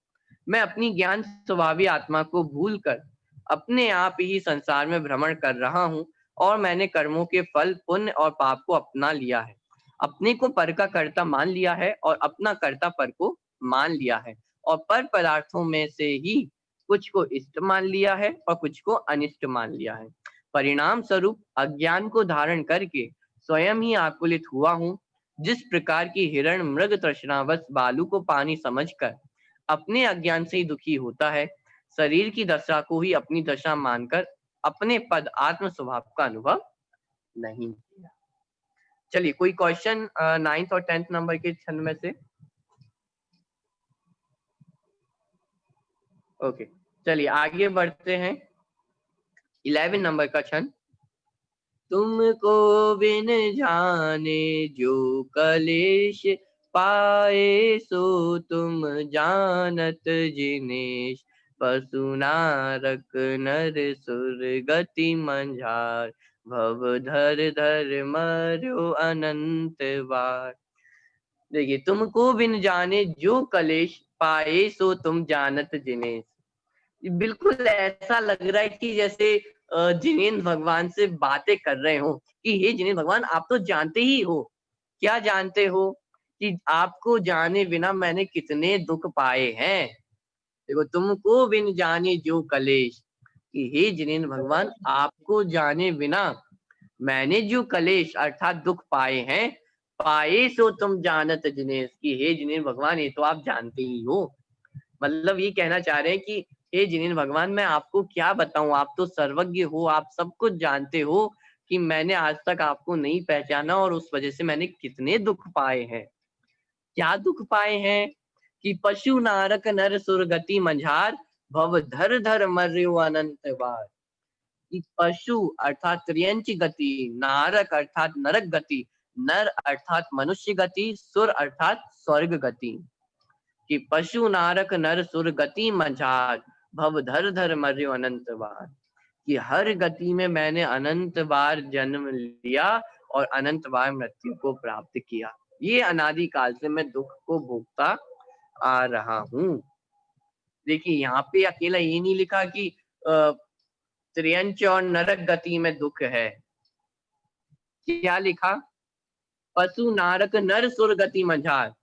मैं अपनी ज्ञान स्वभावी आत्मा को भूलकर अपने आप ही संसार में भ्रमण कर रहा हूं, और मैंने कर्मों के फल, पुण्य और पाप को अपना लिया है। अपने को पर का कर्ता मान लिया है और अपना कर्ता पर को मान लिया है, और पर पदार्थों में से ही कुछ को इष्ट मान लिया है और कुछ को अनिष्ट मान लिया है। परिणाम स्वरूप अज्ञान को धारण करके स्वयं ही आकुलित हुआ हूँ। जिस प्रकार की हिरण मृग तृष्णावश बालू को पानी समझकर अपने अज्ञान से ही दुखी होता है, शरीर की दशा को ही अपनी दशा मानकर अपने पद आत्म स्वभाव का अनुभव नहीं किया। चलिए कोई क्वेश्चन 9th और 10th नंबर के छंद में से? ओके, चलिए आगे बढ़ते हैं। 11 नंबर का छंद। तुमको बिन जाने जो कलेश पाए, सो तुम जानत जिनेश। पशु नारक नर सुर गति मंझार, भव धर धर मरो अनंत बार। देखिए, तुमको बिन जाने जो कलेश पाए, सो तुम जानत जिनेश। बिल्कुल ऐसा लग रहा है कि जैसे जिनेन्द्र भगवान से बातें कर रहे हो कि हे जिनेन्द्र भगवान, आप तो जानते ही हो। क्या जानते हो? कि आपको जाने बिना मैंने कितने दुख पाए हैं। देखो, तुमको बिन जाने जो कलेश, कि हे जिनेन्द्र भगवान, आपको जाने बिना मैंने जो कलेश अर्थात दुख पाए हैं, पाए सो तुम जानत जिनेश, कि हे जिनेन्द्र भगवान, ये तो आप जानते ही हो। मतलब ये कहना चाह रहे हैं कि हे जिनेन्द्र भगवान, मैं आपको क्या बताऊं, आप तो सर्वज्ञ हो, आप सब कुछ जानते हो कि मैंने आज तक आपको नहीं पहचाना और उस वजह से मैंने कितने दुख पाए हैं। क्या दुख पाए हैं कि पशु नारक नर सुरगति मंझार, भव धर धर मर्यो अनंत बार। कि पशु अर्थात त्रियंच गति, नारक अर्थात नरक गति, नर अर्थात मनुष्य गति, सुर अर्थात स्वर्ग गति। कि पशु नारक नर सुर गति मंझार, भव धर धर मर्यो अनंत बार। कि हर गति में मैंने अनंत बार जन्म लिया और अनंत बार मृत्यु को प्राप्त किया। ये अनादि काल से मैं दुख को भोगता आ रहा हूँ। देखिए, यहाँ पे अकेला ये नहीं लिखा कि त्रियंच और नरक गति में दुख है। क्या लिखा? पशु नारक नर सुर गति मंझार।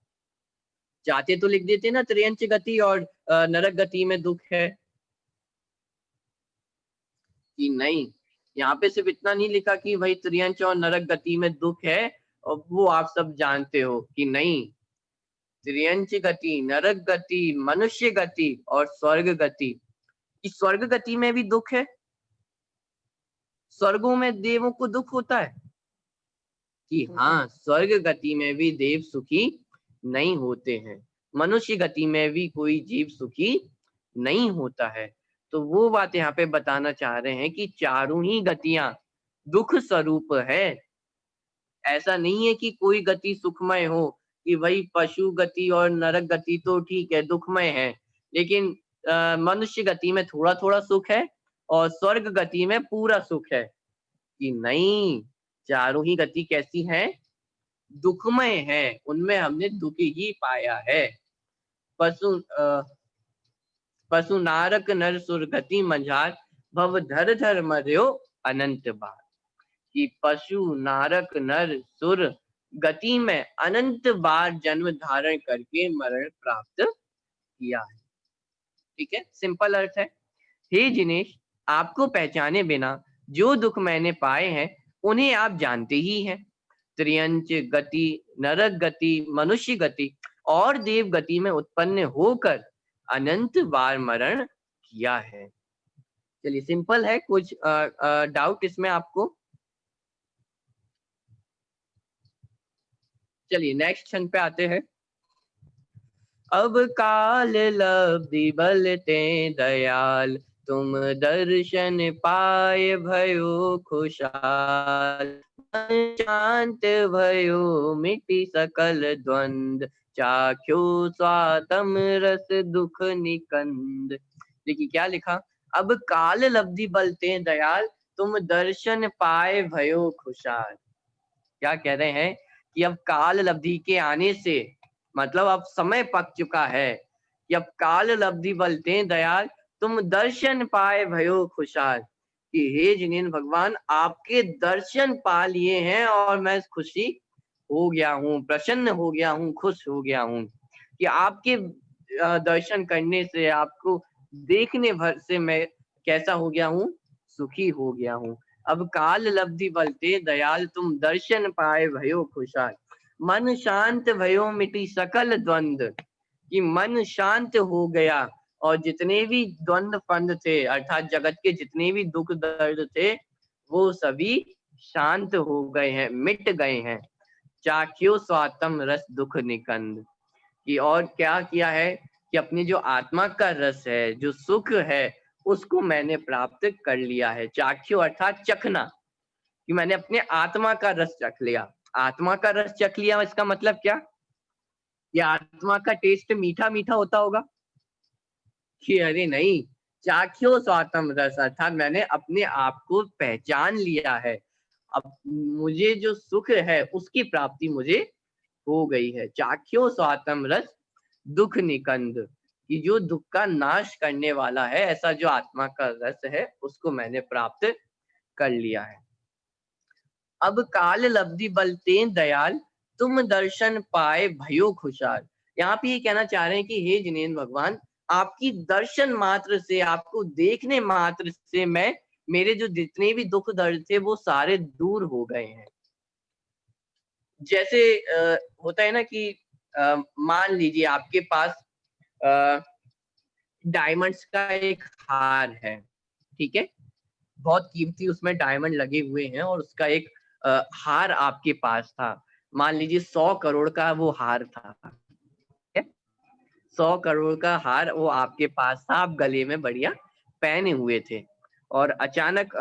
चाहते तो लिख देते ना त्रियंच गति और नरक गति में दुख है, कि नहीं। यहाँ पे सिर्फ इतना नहीं लिखा कि भाई त्रियंच और नरक गति में दुख है और वो आप सब जानते हो, कि नहीं। त्रियंच गति, नरक गति, मनुष्य गति और स्वर्ग गति। इस स्वर्ग गति में भी दुख है। स्वर्गों में देवों को दुख होता है कि हाँ, स्वर्ग गति में भी देव सुखी नहीं होते हैं, मनुष्य गति में भी कोई जीव सुखी नहीं होता है। तो वो बात यहाँ पे बताना चाह रहे हैं कि चारों ही गतियां दुख स्वरूप है। ऐसा नहीं है कि कोई गति सुखमय हो, कि भाई पशु गति और नरक गति तो ठीक है, दुखमय है, लेकिन मनुष्य गति में थोड़ा थोड़ा सुख है और स्वर्ग गति में पूरा सुख है। कि नहीं, चारों ही गति कैसी है? दुखमय है, उनमें हमने दुख ही पाया है। पशु नारक नर सुर गति मंझार, भव धर धर मर्यो अनंत बार। कि पशु नारक नर सुर गति में अनंत बार जन्म धारण करके मरण प्राप्त किया है। ठीक है, सिंपल अर्थ है। हे जिनेश, आपको पहचाने बिना जो दुख मैंने पाए हैं उन्हें आप जानते ही हैं। त्रियंच गति, नरक गति, मनुष्य गति और देव गति में उत्पन्न होकर अनंत बार मरण किया है। चलिए, सिंपल है। कुछ डाउट इसमें आपको? चलिए नेक्स्ट क्षण पे आते हैं। अब काल लब्धि बलते दयाल, तुम दर्शन पाए भयो खुशाल। शांत भयो मिटी सकल द्वंद, चाख्यो स्वातम रस दुख निकंद। देखिए क्या लिखा? अब काल लब्धि बलते दयाल, तुम दर्शन पाए भयो खुशाल। क्या कह रहे हैं कि अब काल लब्धि के आने से, मतलब अब समय पक चुका है कि अब काल लब्धि बलते दयाल, तुम दर्शन पाए भयो खुशाल। कि हे जिनेन्द्र भगवान, आपके दर्शन पा लिए हैं और मैं खुशी हो गया हूँ, प्रसन्न हो गया हूँ, खुश हो गया हूँ। कि आपके दर्शन करने से, आपको देखने भर से मैं कैसा हो गया हूँ? सुखी हो गया हूँ। अब काल लब्धि बलते दयाल, तुम दर्शन पाए भयो खुशाल। मन शांत भयो मिटी सकल द्वंद। कि मन शांत हो गया और जितने भी द्वंद फंद थे, अर्थात जगत के जितने भी दुख दर्द थे, वो सभी शांत हो गए हैं, मिट गए हैं। चाख्यो स्वातम रस दुख निकंद। कि और क्या किया है कि अपनी जो आत्मा का रस है, जो सुख है, उसको मैंने प्राप्त कर लिया है। चाख्यो अर्थात चखना, कि मैंने अपने आत्मा का रस चख लिया। आत्मा का रस चख लिया, इसका मतलब क्या? ये आत्मा का टेस्ट मीठा मीठा होता होगा? कि अरे नहीं, चाख्यो स्वातम रस अर्थात मैंने अपने आप को पहचान लिया है। अब मुझे जो सुख है उसकी प्राप्ति मुझे हो गई है। चाख्यो स्वातम रस दुख निकंद। कि जो दुख का नाश करने वाला है, ऐसा जो आत्मा का रस है, उसको मैंने प्राप्त कर लिया है। अब काल लब्धि बलते दयाल, तुम दर्शन पाए भयो खुशाल। यहाँ पे ये कहना चाह रहे हैं कि हे जिनेन्द्र भगवान, आपकी दर्शन मात्र से, आपको देखने मात्र से मेरे जो जितने भी दुख दर्द थे वो सारे दूर हो गए हैं। जैसे होता है ना कि मान लीजिए आपके पास अ, डायमंड्स का एक हार है, ठीक है? बहुत कीमती उसमें डायमंड लगे हुए हैं और उसका एक हार आपके पास था। मान लीजिए 100 करोड़ का वो हार था, ठीक है? 100 करोड़ का हार वो आपके पास था, आप गले में बढ़िया पहने हुए थे और अचानक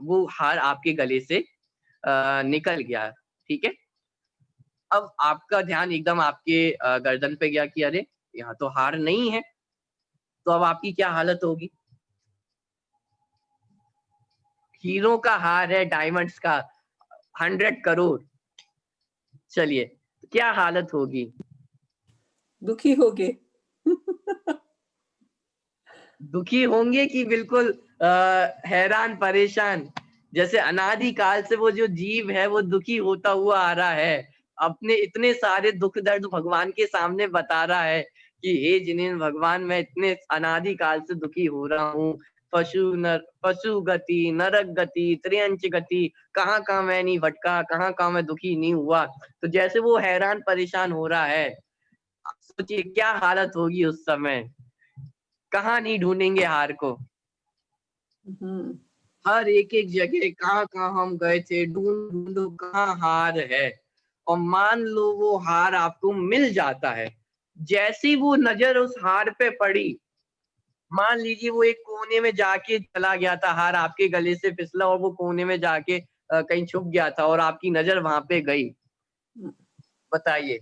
वो हार आपके गले से निकल गया, ठीक है? अब आपका ध्यान एकदम आपके गर्दन पे गया कि अरे! यहाँ तो हार नहीं है, तो अब आपकी क्या हालत होगी? हीरो का हार है, डायमंड्स का 100 करोड़। चलिए, क्या हालत होगी? दुखी हो गए। दुखी होंगे कि बिल्कुल हैरान परेशान? जैसे अनादि काल से वो जो जीव है वो दुखी होता हुआ आ रहा है, अपने इतने सारे दुख दर्द भगवान के सामने बता रहा है कि हे जिनेंद्र भगवान, मैं इतने अनादि काल से दुखी हो रहा हूँ। पशु गति, नरक गति, त्रियंच गति, कहाँ मैं नहीं भटका, कहाँ मैं दुखी नहीं हुआ। तो जैसे वो हैरान परेशान हो रहा है, आप सोचिए क्या हालत होगी उस समय? कहाँ नहीं ढूंढेंगे हार को? हम्म, हर एक जगह कहाँ हम गए थे, ढूंढो कहाँ हार है। और मान लो वो हार आपको मिल जाता है, जैसी वो नजर उस हार पे पड़ी, मान लीजिए वो एक कोने में जाके चला गया था, हार आपके गले से फिसला और वो कोने में जाके कहीं छुप गया था और आपकी नजर वहां पे गई। बताइए,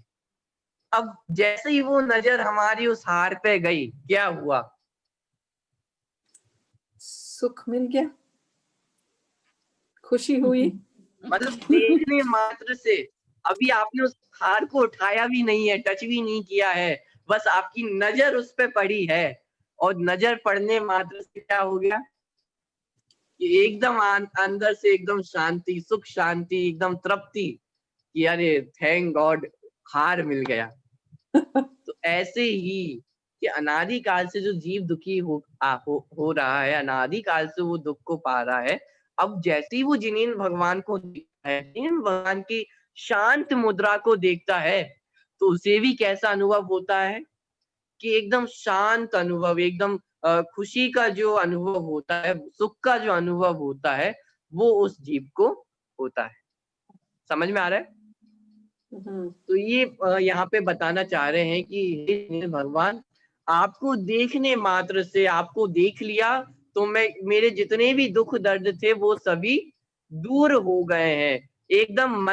अब जैसे ही वो नजर हमारी उस हार पे गई, क्या हुआ? सुख मिल गया, खुशी हुई। मतलब देखने मात्र से, अभी आपने उस हार को उठाया भी नहीं है, टच भी नहीं किया है, बस आपकी नजर उस पे पड़ी है और नजर पड़ने मात्र से क्या हो गया कि एकदम अंदर से एकदम शांति, सुख शांति, एकदम तृप्ति कि अरे थैंक गॉड, हार मिल गया। तो ऐसे ही कि अनादि काल से जो जीव दुखी हो रहा है, अनादि काल से वो दुख को पा रहा है, अब जैसे ही वो जिनेंद्र भगवान को देखता है, जिनेंद्र भगवान की शांत मुद्रा को देखता है, तो उसे भी कैसा अनुभव होता है कि एकदम शांत अनुभव, एकदम खुशी का जो अनुभव होता है, सुख का जो अनुभव होता है, वो उस जीव को होता है। समझ में आ रहा है? तो ये यहाँ पे बताना चाह रहे हैं कि हे भगवान, आपको देखने मात्र से, आपको देख लिया तो मैं, मेरे जितने भी दुख दर्द थे वो सभी दूर हो गए हैं। एकदम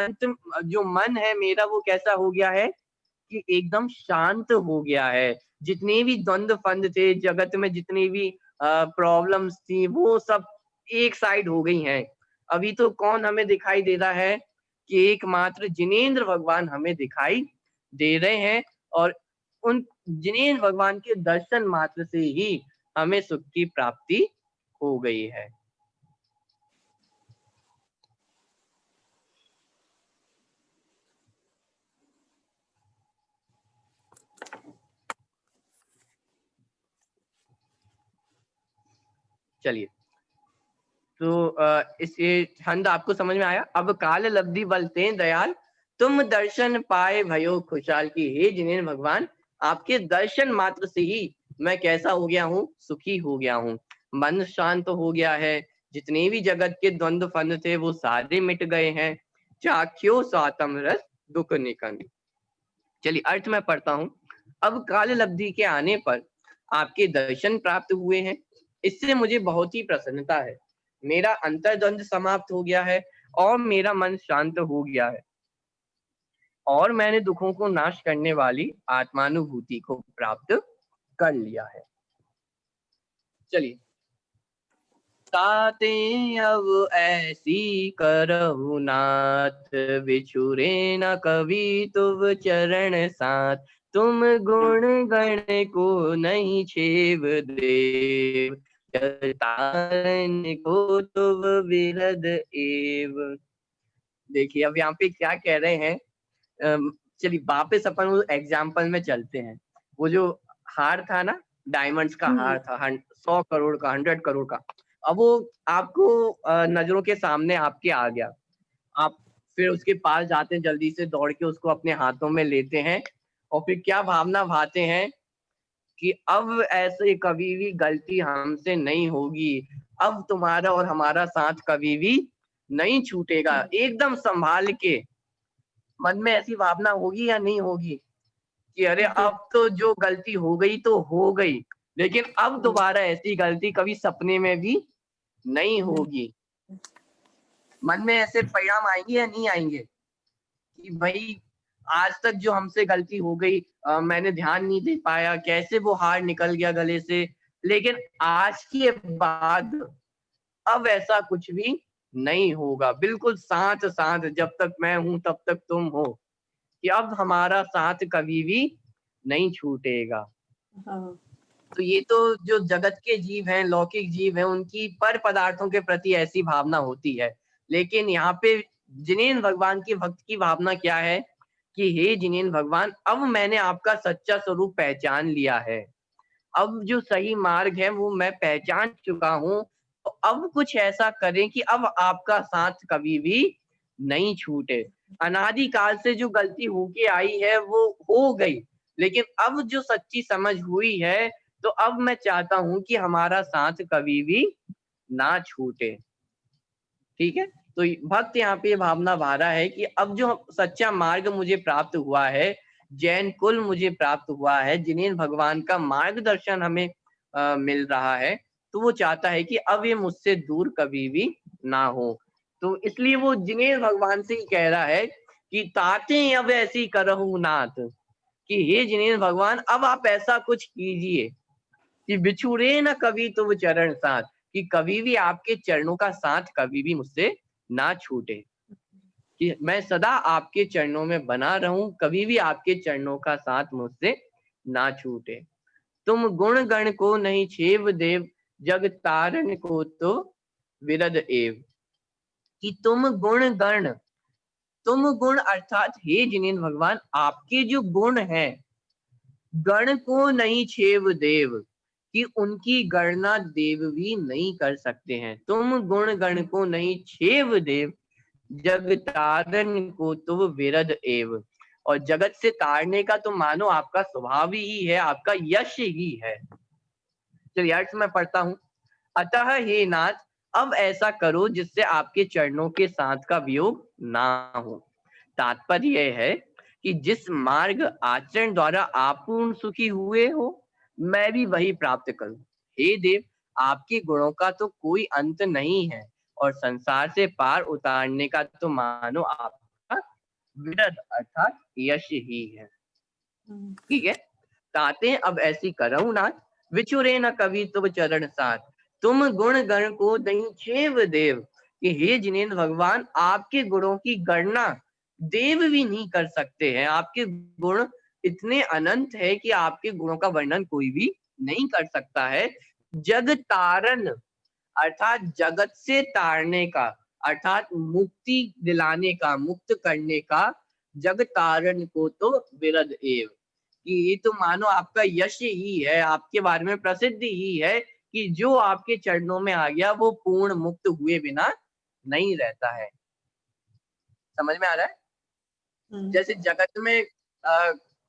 जो मन है मेरा वो कैसा हो गया है कि एकदम शांत हो गया है। जितने भी द्वंद फंद थे जगत में, जितनी भी प्रॉब्लम्स थी, वो सब एक साइड हो गई हैं। अभी तो कौन हमें दिखाई दे रहा है कि एकमात्र जिनेंद्र भगवान हमें दिखाई दे रहे हैं और उन जिनेंद्र भगवान के दर्शन मात्र से ही हमें सुख की प्राप्ति हो गई है। चलिए, तो इस ये छंद आपको समझ में आया? अब काल लब्धि बलते दयाल, तुम दर्शन पाए भयो खुशहाल की हे जिनेंद्र भगवान, आपके दर्शन मात्र से ही मैं कैसा हो गया हूँ? सुखी हो गया हूँ। मन शांत हो गया है, जितने भी जगत के द्वंद्व फंद थे वो सारे मिट गए हैं। चाख्यो स्वातम रस दुख निकन। चलिए अर्थ मैं पढ़ता हूँ। अब काल लब्धि के आने पर आपके दर्शन प्राप्त हुए हैं, इससे मुझे बहुत ही प्रसन्नता है। मेरा अंतर्द्वंद समाप्त हो गया है और मेरा मन शांत हो गया है और मैंने दुखों को नाश करने वाली आत्मानुभूति को प्राप्त कर लिया है। चलिए, ताते अब ऐसी करहु नाथ, बिछुरे न कभी तुम चरण साथ, तुम गुण गण को नहीं छेव देव, जतारन को तुम बिरद एव। देखिए अब यहाँ पे क्या कह रहे हैं। चलिए वापस अपन वो एग्जाम्पल में चलते हैं। वो जो हार था ना, डायमंड्स का हार था 100 करोड़ का, 100 करोड़ का। अब वो आपको नजरों के सामने आपके आ गया, आप फिर उसके पास जाते हैं, जल्दी से दौड़ के उसको अपने हाथों में लेते हैं और फिर क्या भावना भाते हैं कि अब ऐसे कभी भी गलती हमसे नहीं होगी, अब तुम्हारा और हमारा साथ कभी भी नहीं छूटेगा। एकदम संभाल के मन में ऐसी भावना होगी या नहीं होगी कि अरे अब तो जो गलती हो गई तो हो गई, लेकिन अब दोबारा ऐसी गलती कभी सपने में भी नहीं होगी। मन में ऐसे परिणाम आएंगे या नहीं आएंगे कि भाई आज तक जो हमसे गलती हो गई, मैंने ध्यान नहीं दे पाया, कैसे वो हार निकल गया गले से, लेकिन आज के बाद अब ऐसा कुछ भी नहीं होगा, बिल्कुल साथ साथ, जब तक मैं हूं तब तक तुम हो, कि अब हमारा साथ कभी भी नहीं छूटेगा। हाँ, तो ये तो जो जगत के जीव हैं, लौकिक जीव हैं, उनकी पर पदार्थों के प्रति ऐसी भावना होती है। लेकिन यहाँ पे जिनेंद्र भगवान की भक्त की भावना क्या है कि हे जिनेंद्र भगवान, अब मैंने आपका सच्चा स्वरूप पहचान लिया है, अब जो सही मार्ग है वो मैं पहचान चुका हूँ, तो अब कुछ ऐसा करें कि अब आपका साथ कभी भी नहीं छूटे। अनादिकाल से जो गलती होके आई है वो हो गई, लेकिन अब जो सच्ची समझ हुई है, तो अब मैं चाहता हूं कि हमारा साथ कभी भी ना छूटे। ठीक है, तो भक्त यहाँ पे भावना भा रहा है कि अब जो सच्चा मार्ग मुझे प्राप्त हुआ है, जैन कुल मुझे प्राप्त हुआ है, जिन्हें भगवान का मार्गदर्शन हमें मिल रहा है, तो वो चाहता है कि अब ये मुझसे दूर कभी भी ना हो। तो इसलिए वो जिनेन्द्र भगवान से ही कह रहा है कि ताते अब ऐसी करहु नाथ, कि हे जिनेन्द्र भगवान अब आप ऐसा कुछ कीजिए कि बिछुड़े न कभी तो वो चरण साथ, कि कभी भी आपके चरणों का साथ कभी भी मुझसे ना छूटे, कि मैं सदा आपके चरणों में बना रहूं, कभी भी आपके चरणों का साथ मुझसे ना छूटे। तुम गुण गण को नहीं छेव देव, जग तारण को तो विरद एव, कि तुम गुण गण, तुम गुण अर्थात हे जिनेन्द्र भगवान आपके जो गुण हैं, गण को नहीं छेव देव, कि उनकी गणना देव भी नहीं कर सकते हैं। तुम गुण गण को नहीं छेव देव, जग तारण को तो विरद एव, और जगत से तारने का तो मानो आपका स्वभाव ही है, आपका यश ही है। चलिए अर्थ मैं पढ़ता हूं। अतः हे नाथ, अब ऐसा करो जिससे आपके चरणों के साथ का वियोग ना हो। तात्पर्य यह है कि जिस मार्ग आचरण द्वारा आप पूर्ण सुखी हुए हो, मैं भी वही प्राप्त करूं। हे देव, आपके गुणों का तो कोई अंत नहीं है, और संसार से पार उतारने का तो मानो आपका विरद अर्थात यश ही है। ठीक है, ताते अब ऐसी करहु नाथ, विचुरे न कभी तुम चरण साथ, तुम गुण गण को नहीं छेव देव, कि हे जिनेन्द्र भगवान आपके गुणों की गणना देव भी नहीं कर सकते हैं। आपके गुण इतने अनंत है कि आपके गुणों का वर्णन कोई भी नहीं कर सकता है। जग तारण अर्थात जगत से तारने का, अर्थात मुक्ति दिलाने का, मुक्त करने का, जग तारण को तो विरद एव, कि ये तो मानो आपका यश ही है, आपके बारे में प्रसिद्ध ही है कि जो आपके चरणों में आ गया वो पूर्ण मुक्त हुए बिना नहीं रहता है। समझ में आ रहा है? जैसे जगत में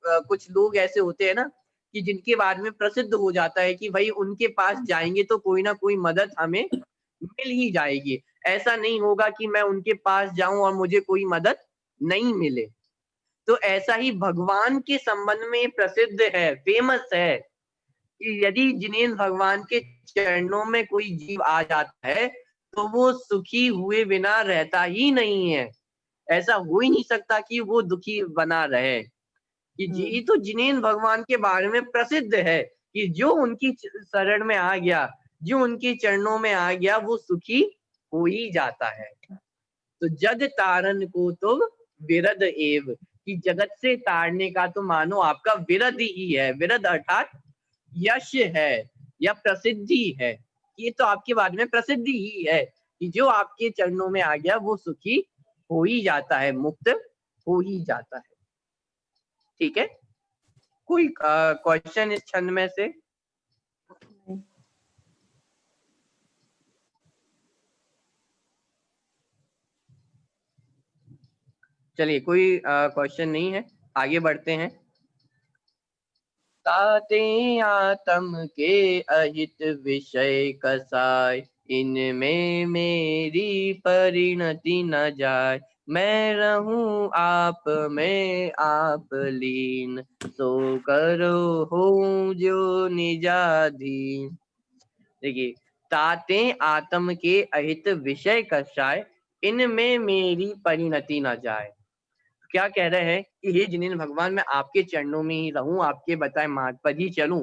कुछ लोग ऐसे होते हैं ना कि जिनके बारे में प्रसिद्ध हो जाता है कि भाई उनके पास जाएंगे तो कोई ना कोई मदद हमें मिल ही जाएगी, ऐसा नहीं होगा कि मैं उनके पास जाऊं और मुझे कोई मदद नहीं मिले। तो ऐसा ही भगवान के संबंध में प्रसिद्ध है, फेमस है, कि यदि जिनेन्द्र भगवान के चरणों में कोई जीव आ जाता है तो वो सुखी हुए बिना रहता ही नहीं है। ऐसा हो ही नहीं सकता कि वो दुखी बना रहे, कि जी तो जिनेन्द्र भगवान के बारे में प्रसिद्ध है कि जो उनकी शरण में आ गया, जो उनके चरणों में आ गया, वो सुखी हो ही जाता है। तो जग तारण को तो विरद एव, कि जगत से तारने का तो मानो आपका विरद ही है। विरद अर्थात यश है या प्रसिद्धि है, ये तो आपके बारे में प्रसिद्धि ही है कि जो आपके चरणों में आ गया वो सुखी हो ही जाता है, मुक्त हो ही जाता है। ठीक है, कोई क्वेश्चन इस छंद में से? चलिए, कोई क्वेश्चन नहीं है, आगे बढ़ते हैं। ताते आत्म के अहित विषय कसाय, इनमें मेरी परिणति न जाए। मैं रहूं आप में आप लीन, सो करो हूँ जो निजाधीन। देखिए, ताते आत्म के अहित विषय कसाय, इनमें मेरी परिणति न जाए। क्या कह रहे हैं कि हे जिनेन्द्र भगवान, मैं आपके चरणों में ही रहूं, आपके बताए मार्ग पर ही चलूं।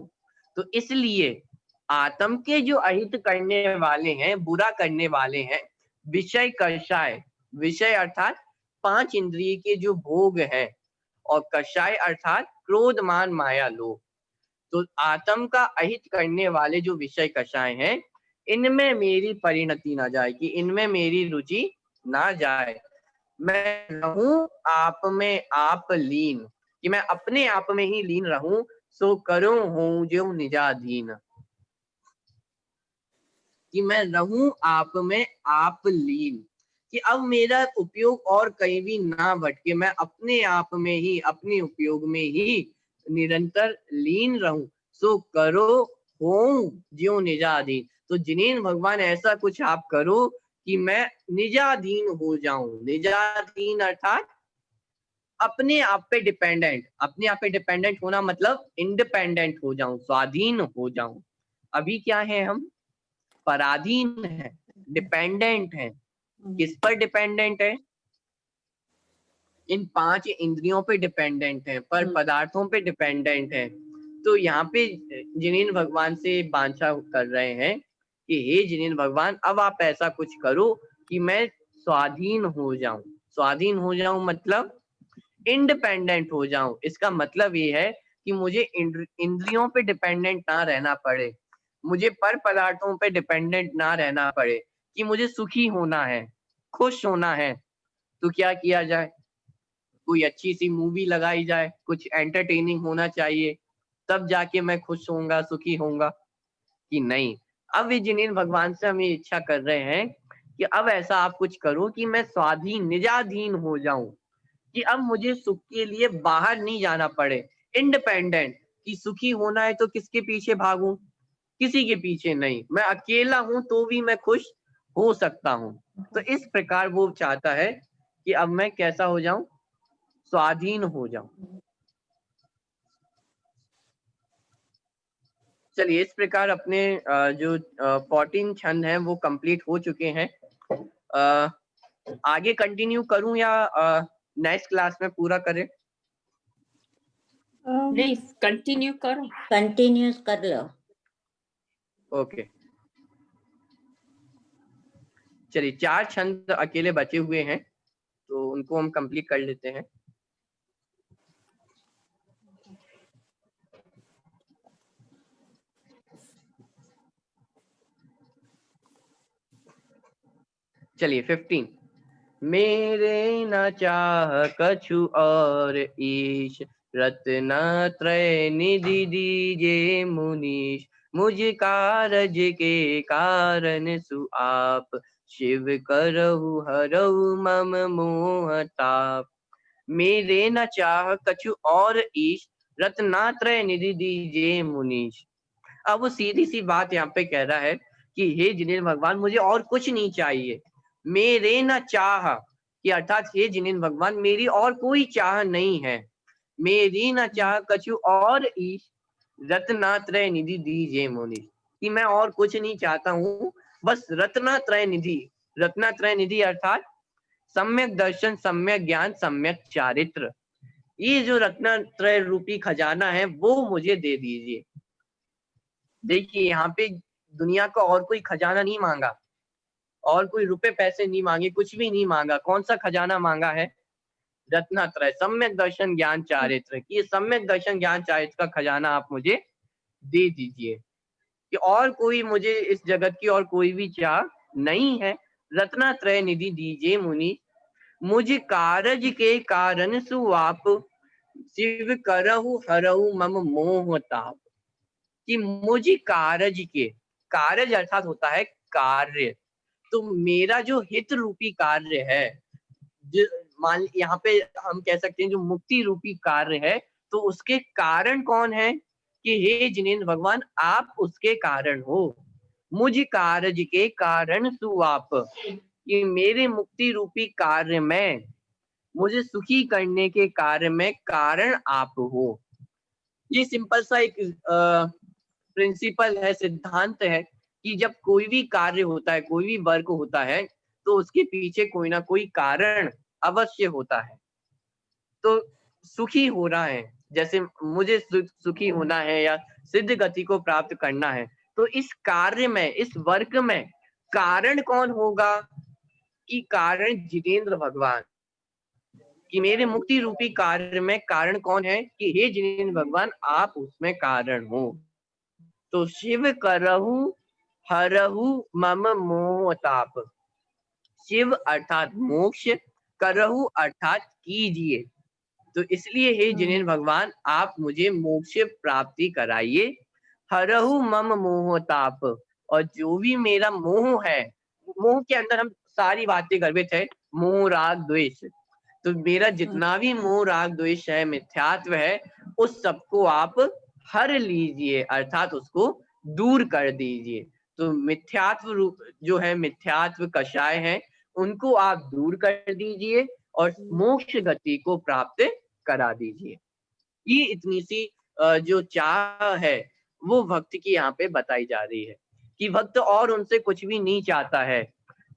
तो इसलिए आत्म के जो अहित करने वाले हैं, बुरा करने वाले हैं, विषय कषाय, विषय अर्थात 5 इंद्रिय के जो भोग हैं, और कषाय अर्थात क्रोध मान माया लोभ। तो आत्म का अहित करने वाले जो विषय कषाय हैं, इनमें मेरी परिणति ना जाए, कि इनमें मेरी रुचि ना जाए। मैं रहूं आप में आप लीन, कि मैं अपने आप में ही लीन रहूं, सो करूं हूं जो निजाधीन, कि मैं रहूं आप में आप लीन, कि अब मेरा उपयोग और कहीं भी ना भटके, मैं अपने आप में ही, अपने उपयोग में ही निरंतर लीन रहूं, सो करो हो ज्यो निजाधीन। तो जिनेन्द्र भगवान ऐसा कुछ आप करो कि मैं निजाधीन हो जाऊं। निजाधीन अर्थात अपने आप पे डिपेंडेंट। अपने आप पे डिपेंडेंट होना मतलब इंडिपेंडेंट हो जाऊं, स्वाधीन हो जाऊं। अभी क्या है, हम पराधीन है, डिपेंडेंट है। किस पर डिपेंडेंट है? इन 5 इंद्रियों पे डिपेंडेंट है, पर पदार्थों पे डिपेंडेंट है। तो यहाँ पे जिनेन्द्र भगवान से वांछा कर रहे हैं कि हे जिनेन्द्र भगवान, अब आप ऐसा कुछ करो कि मैं स्वाधीन हो जाऊं। स्वाधीन हो जाऊं मतलब इंडिपेंडेंट हो जाऊं। इसका मतलब ये है कि मुझे इंद्रियों पे डिपेंडेंट ना रहना पड़े, मुझे पर पदार्थों पे डिपेंडेंट ना रहना पड़े, कि मुझे सुखी होना है, खुश होना है। तो क्या किया जाए? कोई अच्छी सी मूवी लगाई जाए, कुछ एंटरटेनिंग होना चाहिए, तब जाके मैं खुश होऊंगा, सुखी होऊंगा। कि नहीं, अब भी जिनेन्द्र भगवान से हम ये इच्छा कर रहे हैं कि अब ऐसा आप कुछ करो कि मैं स्वाधीन, निजाधीन हो जाऊं, कि अब मुझे सुख के लिए बाहर नहीं जाना पड़े, इंडिपेंडेंट। कि सुखी होना है तो किसके पीछे भागूं? किसी के पीछे नहीं, मैं अकेला हूं तो भी मैं खुश हो सकता हूं। तो इस प्रकार वो चाहता है कि अब मैं कैसा हो जाऊं? स्वाधीन हो जाऊं। चलिए, इस प्रकार अपने जो 14 छंद हैं वो कंप्लीट हो चुके हैं। आगे कंटिन्यू करूं या नेक्स्ट क्लास में पूरा करें? नहीं, कंटिन्यू करो। कंटिन्यूस कर लो। ओके, चलिए 4 छंद अकेले बचे हुए हैं, तो उनको हम कंप्लीट कर लेते हैं। चलिए 15। मेरे न चाह कछु और ईश, रत्न त्रय निधि दीजे मुनीश। मुझ कारज के कारण सु आप, शिव करहु हरहु मम मोह ताप। मेरे न चाह कछु और ईश, रत्नात्रय निधि दीजे मुनीश। अब वो सीधी सी बात यहाँ पे कह रहा है कि हे जिनेन्द्र भगवान, मुझे और कुछ नहीं चाहिए। मेरे न चाह, कि अर्थात हे जिनेन्द्र भगवान, मेरी और कोई चाह नहीं है। मेरी न चाह कछु और ईश, रत्नात्रय निधि दीजे मुनीश। कि मैं और कुछ नहीं चाहता हूँ, बस रत्नात्रय निधि। रत्नात्रय निधि अर्थात सम्यक दर्शन, सम्यक ज्ञान, सम्यक चारित्र। ये जो रत्नात्रय रूपी खजाना है वो मुझे दे दीजिए। देखिए, यहाँ पे दुनिया का और कोई खजाना नहीं मांगा, और कोई रुपए पैसे नहीं मांगे, कुछ भी नहीं मांगा। कौन सा खजाना मांगा है? रत्नात्रय, सम्यक दर्शन ज्ञान चारित्र। ये सम्यक दर्शन ज्ञान चारित्र का खजाना आप मुझे दे दीजिए, कि और कोई मुझे इस जगत की और कोई भी चाह नहीं है। रत्नात्रय निधि दीजिए मुनि, मुझ कारज के कारण सु आप, शिव करहु हरहु मम मोह ताप। कि मुझ कारज के, कारज अर्थात होता है कार्य, तो मेरा जो हित रूपी कार्य है, मान यहाँ पे हम कह सकते हैं जो मुक्ति रूपी कार्य है, तो उसके कारण कौन है कि हे जिनेंद्र भगवान आप उसके कारण हो। मुझ कार्य के कारण सु आप, कि मेरे मुक्ति रूपी कार्य में, मुझे सुखी करने के कार्य में कारण आप हो। ये सिंपल सा एक प्रिंसिपल है, सिद्धांत है कि जब कोई भी कार्य होता है, कोई भी वर्क होता है, तो उसके पीछे कोई ना कोई कारण अवश्य होता है। तो सुखी हो रहा है, जैसे मुझे सुखी होना है या सिद्ध गति को प्राप्त करना है, तो इस कार्य में, इस वर्क में कारण कौन होगा कि कारण जितेंद्र भगवान, कि मेरे मुक्ति रूपी कार्य में कारण कौन है कि हे जिनेंद्र भगवान आप उसमें कारण हो। तो शिव करहु हरहु मम मोह ताप, शिव अर्थात मोक्ष, करहु अर्थात कीजिए, तो इसलिए हे जिनेंद्र भगवान आप मुझे मोक्ष प्राप्ति कराइए। हरहु मम मोह ताप, और जो भी मेरा मोह है, मोह के अंदर हम सारी बातें गर्भित है, मोह राग द्वेष, तो मेरा जितना भी मोह राग द्वेष है, मिथ्यात्व है, उस सबको आप हर लीजिए, अर्थात उसको दूर कर दीजिए। तो मिथ्यात्व रूप जो है, मिथ्यात्व कषाय है, उनको आप दूर कर दीजिए और मोक्ष गति को प्राप्त करा दीजिए। ये इतनी सी जो चाह है वो भक्त की यहाँ पे बताई जा रही है कि भक्त और उनसे कुछ भी नहीं चाहता है,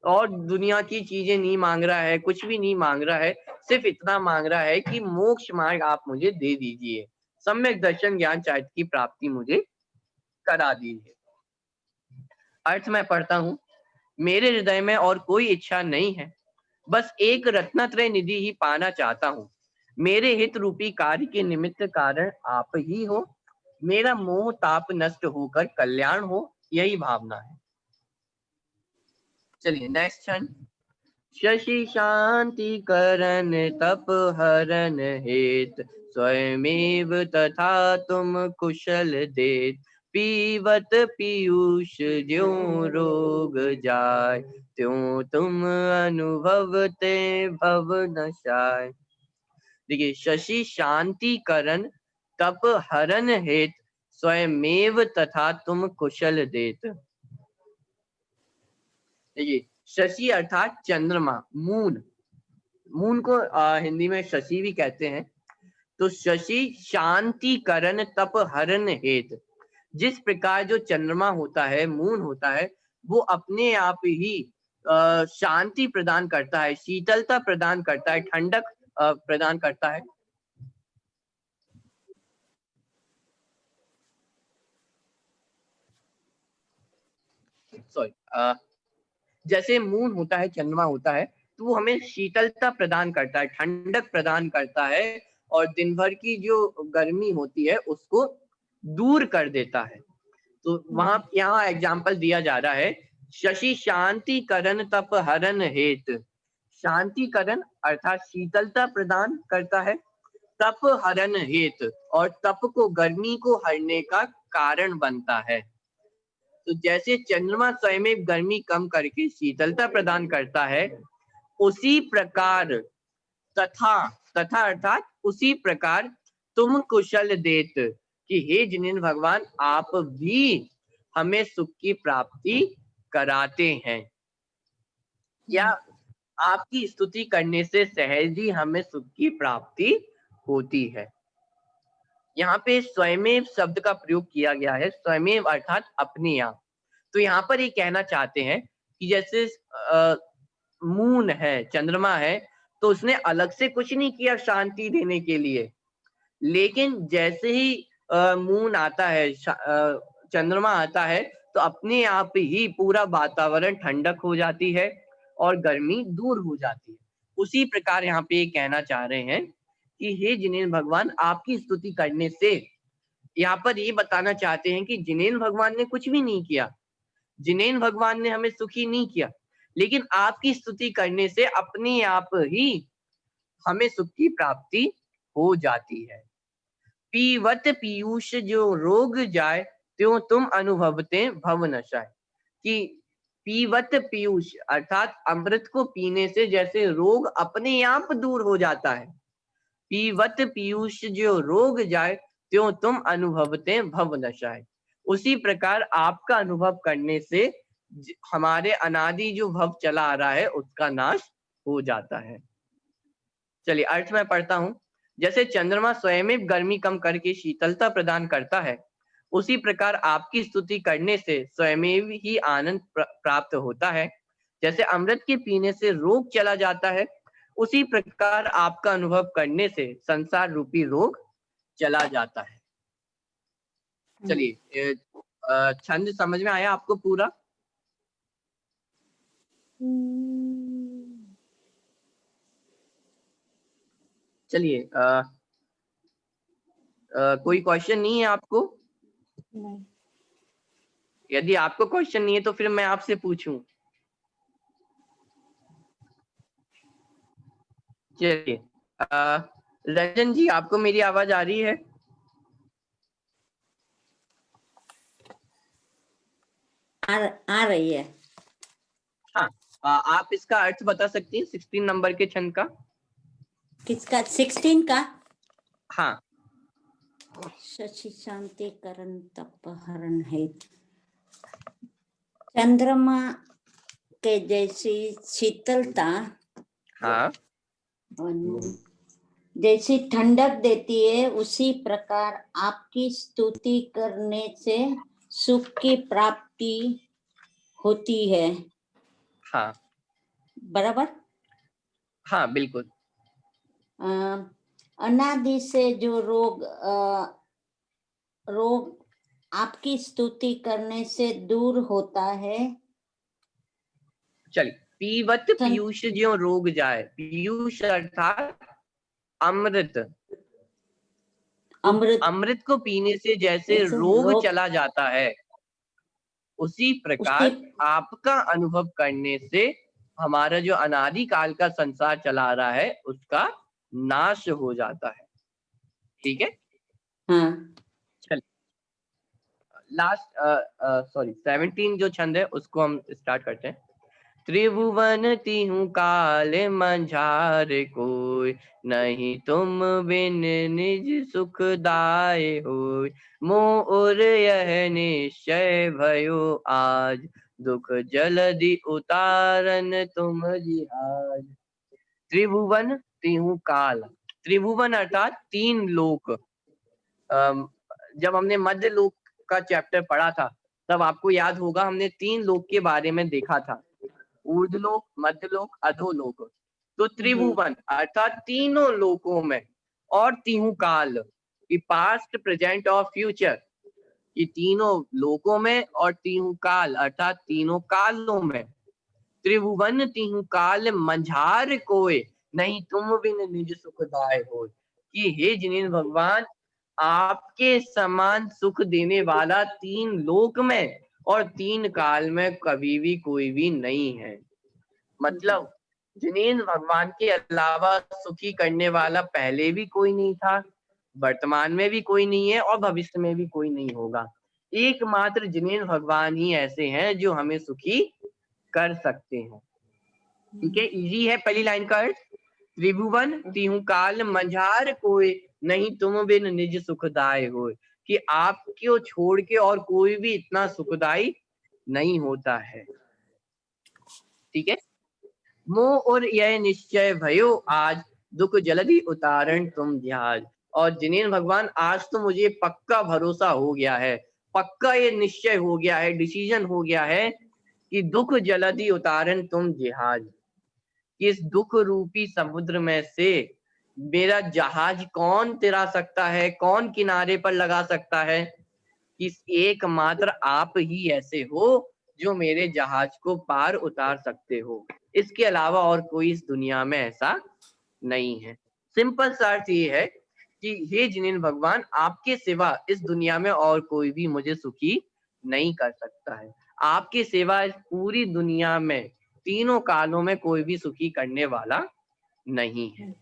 और दुनिया की चीजें नहीं मांग रहा है, कुछ भी नहीं मांग रहा है, सिर्फ इतना मांग रहा है कि मोक्ष मार्ग आप मुझे दे दीजिए, सम्यक दर्शन ज्ञान चारित्र की प्राप्ति मुझे करा दीजिए। अर्थ मैं पढ़ता हूँ, मेरे हृदय में और कोई इच्छा नहीं है, बस एक रत्नत्रय निधि ही पाना चाहता हूँ। मेरे हित रूपी कार्य के निमित्त कारण आप ही हो, मेरा मोह ताप नष्ट होकर कल्याण हो, यही भावना है। चलिए नेक्स्ट छंद। शशि शांति करन तप हरन हेत, स्वयमेव तथा तुम कुशल देत, पीवत पीयूष ज्यों रोग जाय, त्यों तुम अनुभवते भव नशाय। देखिए, शशि शांति करन तप हरन हेत, स्वयमेव तथा तुम कुशल देत। देखिए, शशि अर्थात चंद्रमा, मून, मून को हिंदी में शशि भी कहते हैं। तो शशि शांति करण तप हरण हेत, जिस प्रकार जो चंद्रमा होता है, मून होता है, वो अपने आप ही शांति प्रदान करता है, शीतलता प्रदान करता है, ठंडक प्रदान करता है। सॉरी, जैसे मून होता है, चंद्रमा होता है, तो वो हमें शीतलता प्रदान करता है, ठंडक प्रदान करता है, और दिन भर की जो गर्मी होती है उसको दूर कर देता है। तो वहां यहाँ एग्जाम्पल दिया जा रहा है, शशि शांति करण तप हरण हेत, शांति करण अर्थात शीतलता प्रदान करता है, तप हरण हेत और तप को, गर्मी को हरने का कारण बनता है। तो जैसे चंद्रमा स्वयं गर्मी कम करके शीतलता प्रदान करता है, उसी प्रकार तथा, तथा अर्थात उसी प्रकार तुम कुशल देत, कि हे जिनेंद्र भगवान आप भी हमें सुख की प्राप्ति कराते हैं, या आपकी स्तुति करने से सहज ही हमें सुख की प्राप्ति होती है। यहाँ पे स्वयमेव शब्द का प्रयोग किया गया है, स्वयमेव अर्थात अपने आप। तो यहाँ पर ये कहना चाहते हैं कि जैसे मून है, चंद्रमा है, तो उसने अलग से कुछ नहीं किया शांति देने के लिए, लेकिन जैसे ही मून आता है, चंद्रमा आता है, तो अपने आप ही पूरा वातावरण ठंडक हो जाती है और गर्मी दूर हो जाती है। उसी प्रकार यहाँ पे ये कहना चाह रहे हैं कि हे जिनेंद्र भगवान आपकी स्तुति करने से, यहाँ पर ये बताना चाहते हैं कि जिनेंद्र भगवान ने कुछ भी नहीं किया, जिनेंद्र भगवान ने हमें सुखी नहीं किया, लेकिन आपकी स्तुति करने से अपने आप ही हमें सुख की प्राप्ति हो जाती है। पीवत पीयूष जो रोग जाए, त्यों तुम अनुभवते भव नशाय, कि पीवत पीयूष अर्थात अमृत को पीने से जैसे रोग अपने आप दूर हो जाता है, पीवत पीयूष जो रोग जाए त्यों तुम अनुभवते भव नशाए, उसी प्रकार आपका अनुभव करने से हमारे अनादि जो भव चला आ रहा है उसका नाश हो जाता है। चलिए अर्थ में पढ़ता हूं। जैसे चंद्रमा स्वयं में गर्मी कम करके शीतलता प्रदान करता है, उसी प्रकार आपकी स्तुति करने से स्वयं ही आनंद प्राप्त होता है। जैसे अमृत के पीने से रोग चला जाता है, उसी प्रकार आपका अनुभव करने से संसार रूपी रोग चला जाता है। चलिए छंद समझ में आया आपको पूरा? चलिए कोई क्वेश्चन नहीं है आपको? नहीं। यदि आपको क्वेश्चन नहीं है तो फिर मैं आपसे पूछूं। चलिए रंजन जी, आपको मेरी आवाज आ रही है? आ रही है। हाँ, आप इसका अर्थ बता सकती हैं 16 नंबर के छंद का? किसका? 16 का? हाँ। शशि शांति करण तपहरण है, चंद्रमा के जैसी शीतलता, हाँ, जैसी ठंडक देती है, उसी प्रकार आपकी स्तुति करने से सुख की प्राप्ति होती है। हाँ, बराबर? हाँ, बिल्कुल। अनादि से जो रोग आपकी स्तुति करने से दूर होता है। चलिए, पीवत पीयूष जो रोग जाए, पीयूष अर्थात अमृत, अमृत को पीने से जैसे रोग चला जाता है, उसी प्रकार आपका अनुभव करने से हमारा जो अनादि काल का संसार चला रहा है उसका नाश हो जाता है। ठीक है? हाँ। चलिए लास्ट 17 जो छंद है उसको हम स्टार्ट करते हैं। त्रिभुवन तिहु काल मंझार कोई, नहीं तुम बिन निज सुखदाय होय, मोर यह निश्चय भयो आज, दुख जलधि उतारन तुम जिहाज। त्रिभुवन तिहु काल, त्रिभुवन अर्थात 3 लोक। जब हमने मध्य लोक का चैप्टर पढ़ा था तब आपको याद होगा हमने 3 लोक के बारे में देखा था, ऊर्ध्वलोक, मध्यलोक, अधोलोक। तो त्रिभुवन अर्थात तीनों लोकों में, और तिहु काल कि पास्ट प्रेजेंट और फ्यूचर, ये तीनों लोकों में और तिहु काल अर्थात तीनों कालों में। त्रिभुवन तिहु काल मंझार कोय, नहीं तुम बिन निज सुखदाय हो, कि हे जिनेन्द्र भगवान आपके समान सुख देने वाला 3 लोक में और 3 काल में कभी भी कोई भी नहीं है। मतलब जिनेन्द्र भगवान के अलावा सुखी करने वाला पहले भी कोई नहीं था, वर्तमान में भी कोई नहीं है और भविष्य में भी कोई नहीं होगा। एकमात्र जिनेन्द्र भगवान ही ऐसे हैं जो हमें सुखी कर सकते हैं। ठीक है, इजी है पहली लाइन का अर्थ। त्रिभुवन तिहु काल मंझार कोय, नहीं तुम बिन निज सुखदाय होय, कि आपको छोड़ के और कोई भी इतना सुखदाई नहीं होता है। ठीक है, मोह और यह निश्चय भयो आज, दुख जल्दी उतारण तुम ध्याज। और जिनेन्द्र भगवान आज तो मुझे पक्का भरोसा हो गया है, पक्का ये निश्चय हो गया है, डिसीजन हो गया है कि दुख जल्दी उतारण तुम जहाज, इस दुख रूपी समुद्र में से मेरा जहाज कौन तिरा सकता है, कौन किनारे पर लगा सकता है? इस एकमात्र आप ही ऐसे हो जो मेरे जहाज को पार उतार सकते हो, इसके अलावा और कोई इस दुनिया में ऐसा नहीं है। सिंपल सा अर्थ ये है कि हे जिनेन्द्र भगवान आपके सिवा इस दुनिया में और कोई भी मुझे सुखी नहीं कर सकता है, आपके सिवा इस पूरी दुनिया में तीनों कालों में कोई भी सुखी करने वाला नहीं है।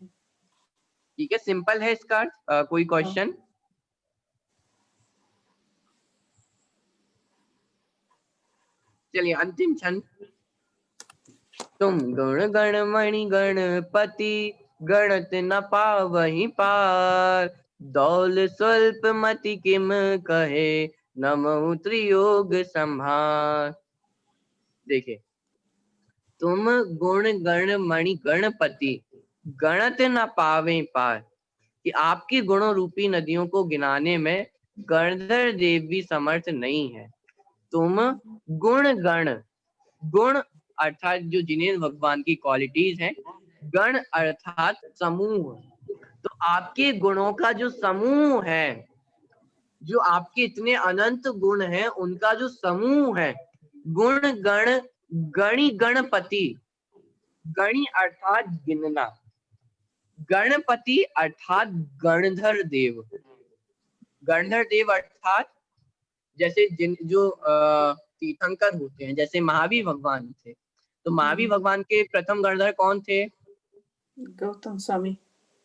ठीक है, सिंपल है इसका अर्थ। कोई क्वेश्चन? चलिए अंतिम छंद। तुम गुण गणमणि गणपति, गणत न पावहि पार, दौल स्वल्प मति किम कहे, नमो त्रियोग संभार। देखिए, तुम गुण गणमणि गणपति, गणत न पावे पार, कि आपकी गुणों रूपी नदियों को गिनाने में गणधर देव भी समर्थ नहीं है। तुम गुण गण, गुण अर्थात जो जिनेन्द्र भगवान की क्वालिटीज हैं, गण अर्थात समूह, तो आपके गुणों का जो समूह है, जो आपके इतने अनंत गुण हैं उनका जो समूह है, गुण गण गणि गणपति, गणि अर्थात गिनना, गणपति अर्थात गणधर देव, गणधर देव अर्थात जैसे जिन जो तीर्थंकर होते हैं, जैसे महावीर भगवान थे, तो महावीर भगवान के प्रथम गणधर कौन थे? गौतम स्वामी।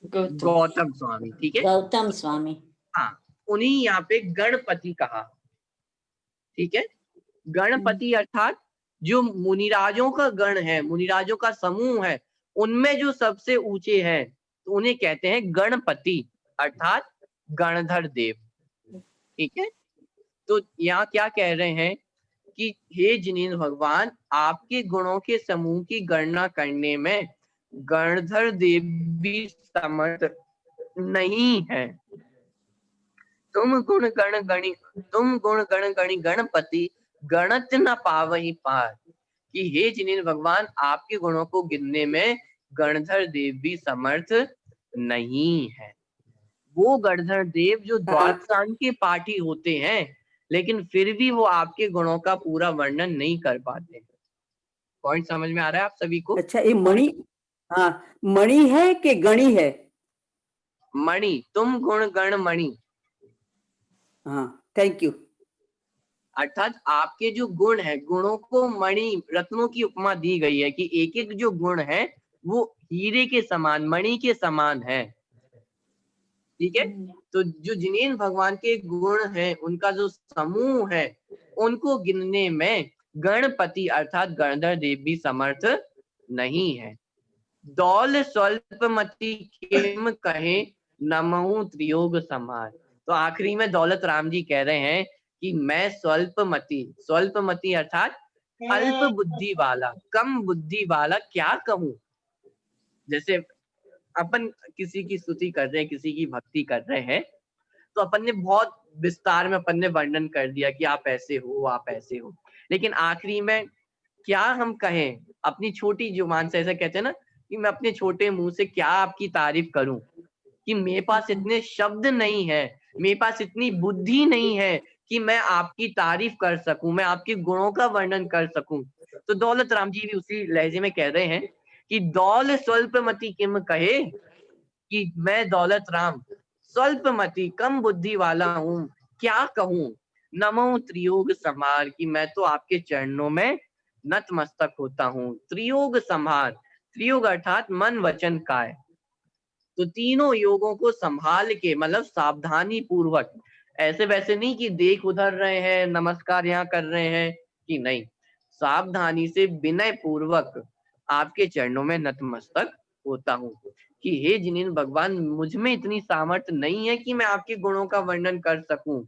गौतम स्वामी, ठीक है, गौतम स्वामी। हाँ, उन्हीं यहाँ पे गणपति कहा, ठीक है। गणपति अर्थात जो मुनिराजों का गण है, मुनिराजों का समूह है, उनमें जो सबसे ऊंचे हैं, तो उन्हें कहते हैं गणपति अर्थात गणधर देव, ठीक है। तो यहाँ क्या कह रहे हैं कि हे जिनेन्द्र भगवान, आपके गुणों के समूह की गणना करने में गणधर देव भी समर्थ नहीं है। तुम गुण गण गणी गणपति, गणत न पावहि पार, कि हे जिनेन्द्र भगवान, आपके गुणों को गिनने में गणधर देव भी समर्थ नहीं है। वो गणधर देव जो द्वादशांग के पाठी होते हैं, लेकिन फिर भी वो आपके गुणों का पूरा वर्णन नहीं कर पाते। पॉइंट समझ में आ रहा है आप सभी को? अच्छा, ये मणि, हाँ, मणि है कि गणि है? मणि, तुम गुण गण मणि, हाँ, थैंक यू। अर्थात आपके जो गुण है, गुणों को मणि रत्नों की उपमा दी गई है कि एक एक जो गुण है वो हीरे के समान, मणि के समान है, ठीक है। तो जो जिनेन्द्र भगवान के गुण हैं, उनका जो समूह है, उनको गिनने में गणपति अर्थात गणधर देव भी समर्थ नहीं है। दौल स्वल्पमति किम कहे, नमहु त्रियोग संभार। तो आखिरी में दौलत राम जी कह रहे हैं कि मैं स्वल्पमति, स्वल्पमति अर्थात अल्प बुद्धि वाला, कम बुद्धि वाला क्या कहूं। जैसे अपन किसी की स्तुति कर रहे हैं, किसी की भक्ति कर रहे हैं, तो अपन ने बहुत विस्तार में अपन ने वर्णन कर दिया कि आप ऐसे हो, आप ऐसे हो, लेकिन आखिरी में क्या हम कहें अपनी छोटी जुबान से? ऐसा कहते हैं ना कि मैं अपने छोटे मुंह से क्या आपकी तारीफ करूं, कि मेरे पास इतने शब्द नहीं है, मेरे पास इतनी बुद्धि नहीं है कि मैं आपकी तारीफ कर सकूं, मैं आपके गुणों का वर्णन कर सकूं। तो दौलत राम जी भी उसी लहजे में कह रहे हैं कि दौल स्वल्पमति किम कहे, कि मैं दौलत राम स्वल्पमति, कम बुद्धि वाला हूँ, क्या कहूँ। नमो त्रियोग संभार, कि मैं तो आपके चरणों में नतमस्तक होता हूँ। त्रियोग संभार, त्रियोग अर्थात मन वचन काय, तो तीनों योगों को संभाल के, मतलब सावधानी पूर्वक, ऐसे वैसे नहीं कि देख उधर रहे हैं, नमस्कार यहाँ कर रहे हैं, कि नहीं, सावधानी से विनय पूर्वक आपके चरणों में नतमस्तक होता हूँ। कि हे जिनेन्द्र भगवान, मुझ में इतनी सामर्थ्य नहीं है कि मैं आपके गुणों का वर्णन कर सकूं।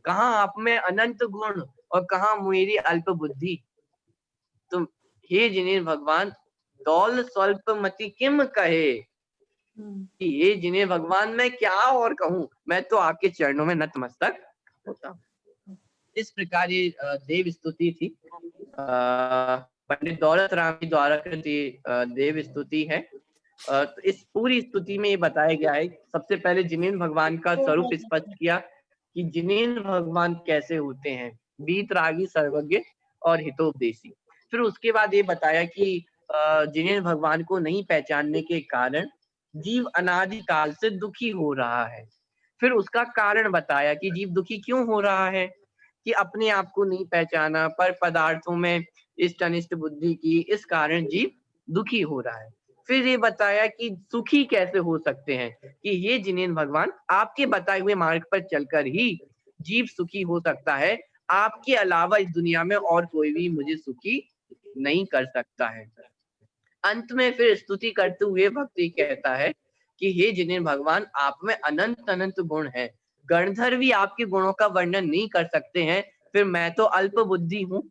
कहाँ आप में अनंत गुण और कहाँ मेरी अल्प बुद्धि। तो हे जिनेन्द्र भगवान, दौल स्वल्पमति किम कहे, कि हे जिनेन्द्र भगवान, मैं क्या और कहूँ, मैं तो आपके चरणों में नतमस्तक होता हूँ। इस प्रकार ये देव स्तुति थी, पंडित दौलत राम जी द्वारा देव स्तुति है। तो इस पूरी स्तुति में ये बताया गया है, सबसे पहले जिनेन्द्र भगवान का स्वरूप स्पष्ट किया कि जिनेन्द्र भगवान कैसे होते हैं, वीतरागी, सर्वज्ञ और हितोपदेशी। फिर उसके बाद ये बताया कि जिनेन्द्र भगवान को नहीं पहचानने के कारण जीव अनादि काल से दुखी हो रहा है। फिर उसका कारण बताया कि जीव दुखी क्यों हो रहा है, कि अपने आप को नहीं पहचाना, पर पदार्थों में इष्ट अनिष्ट बुद्धि की, इस कारण जीव दुखी हो रहा है। फिर ये बताया कि सुखी कैसे हो सकते हैं, कि ये जिनेन्द्र भगवान, आपके बताए हुए मार्ग पर चलकर ही जीव सुखी हो सकता है, आपके अलावा इस दुनिया में और कोई भी मुझे सुखी नहीं कर सकता है। अंत में फिर स्तुति करते हुए भक्त ये कहता है कि हे जिनेन्द्र भगवान, आप में अनंत अनंत गुण है, गणधर भी आपके गुणों का वर्णन नहीं कर सकते हैं, फिर मैं तो अल्प बुद्धि हूँ,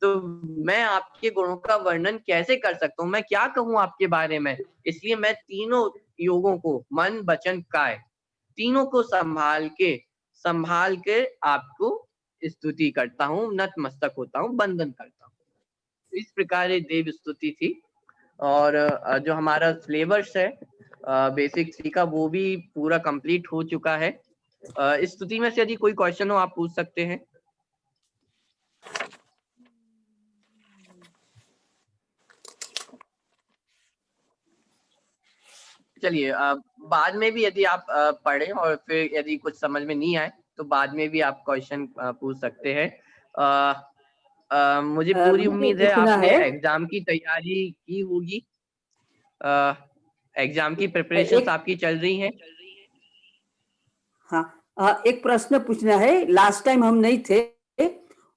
तो मैं आपके गुणों का वर्णन कैसे कर सकता हूँ, मैं क्या कहूँ आपके बारे में। इसलिए मैं तीनों योगों को, मन वचन काय, तीनों को संभाल के आपको स्तुति करता हूँ, नतमस्तक होता हूँ, वंदन करता हूँ। इस प्रकार ये देव स्तुति थी। और जो हमारा सिलेबस है बेसिक सी का, वो भी पूरा कंप्लीट हो चुका है। इस स्तुति में से यदि कोई क्वेश्चन हो आप पूछ सकते हैं। चलिए, बाद में भी यदि आप पढ़ें और फिर यदि कुछ समझ में नहीं आए तो बाद में भी आप क्वेश्चन पूछ सकते हैं। मुझे पूरी मुझे उम्मीद है पूछना आपने है, एग्जाम की तैयारी की होगी, एग्जाम की प्रिपरेशंस आपकी चल रही हैं। हाँ, एक प्रश्न पूछना है। लास्ट टाइम हम नहीं थे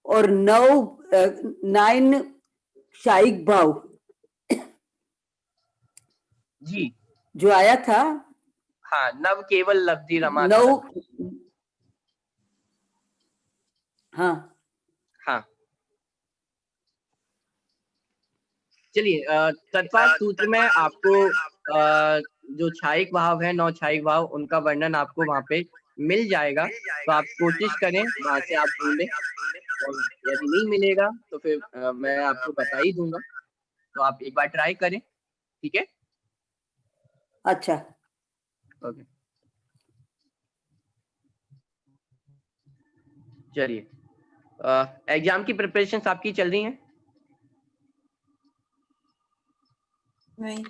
और 9 शाइक भाव जी जो आया था, हाँ, नव केवल लब्धि रमा 9, करत। हाँ हाँ, चलिए, तत्वात सूत्र में आपको जो छायिक भाव है, 9 छायिक भाव, उनका वर्णन आपको वहां पे मिल जाएगा। तो आप कोशिश करें वहां से आप ढूंढें, और यदि नहीं मिलेगा तो फिर मैं आपको बता ही दूंगा, तो आप एक बार ट्राई करें, ठीक है। अच्छा। ओके, चलिए, एग्जाम की प्रिपरेशंस आपकी चल रही हैं। नहीं।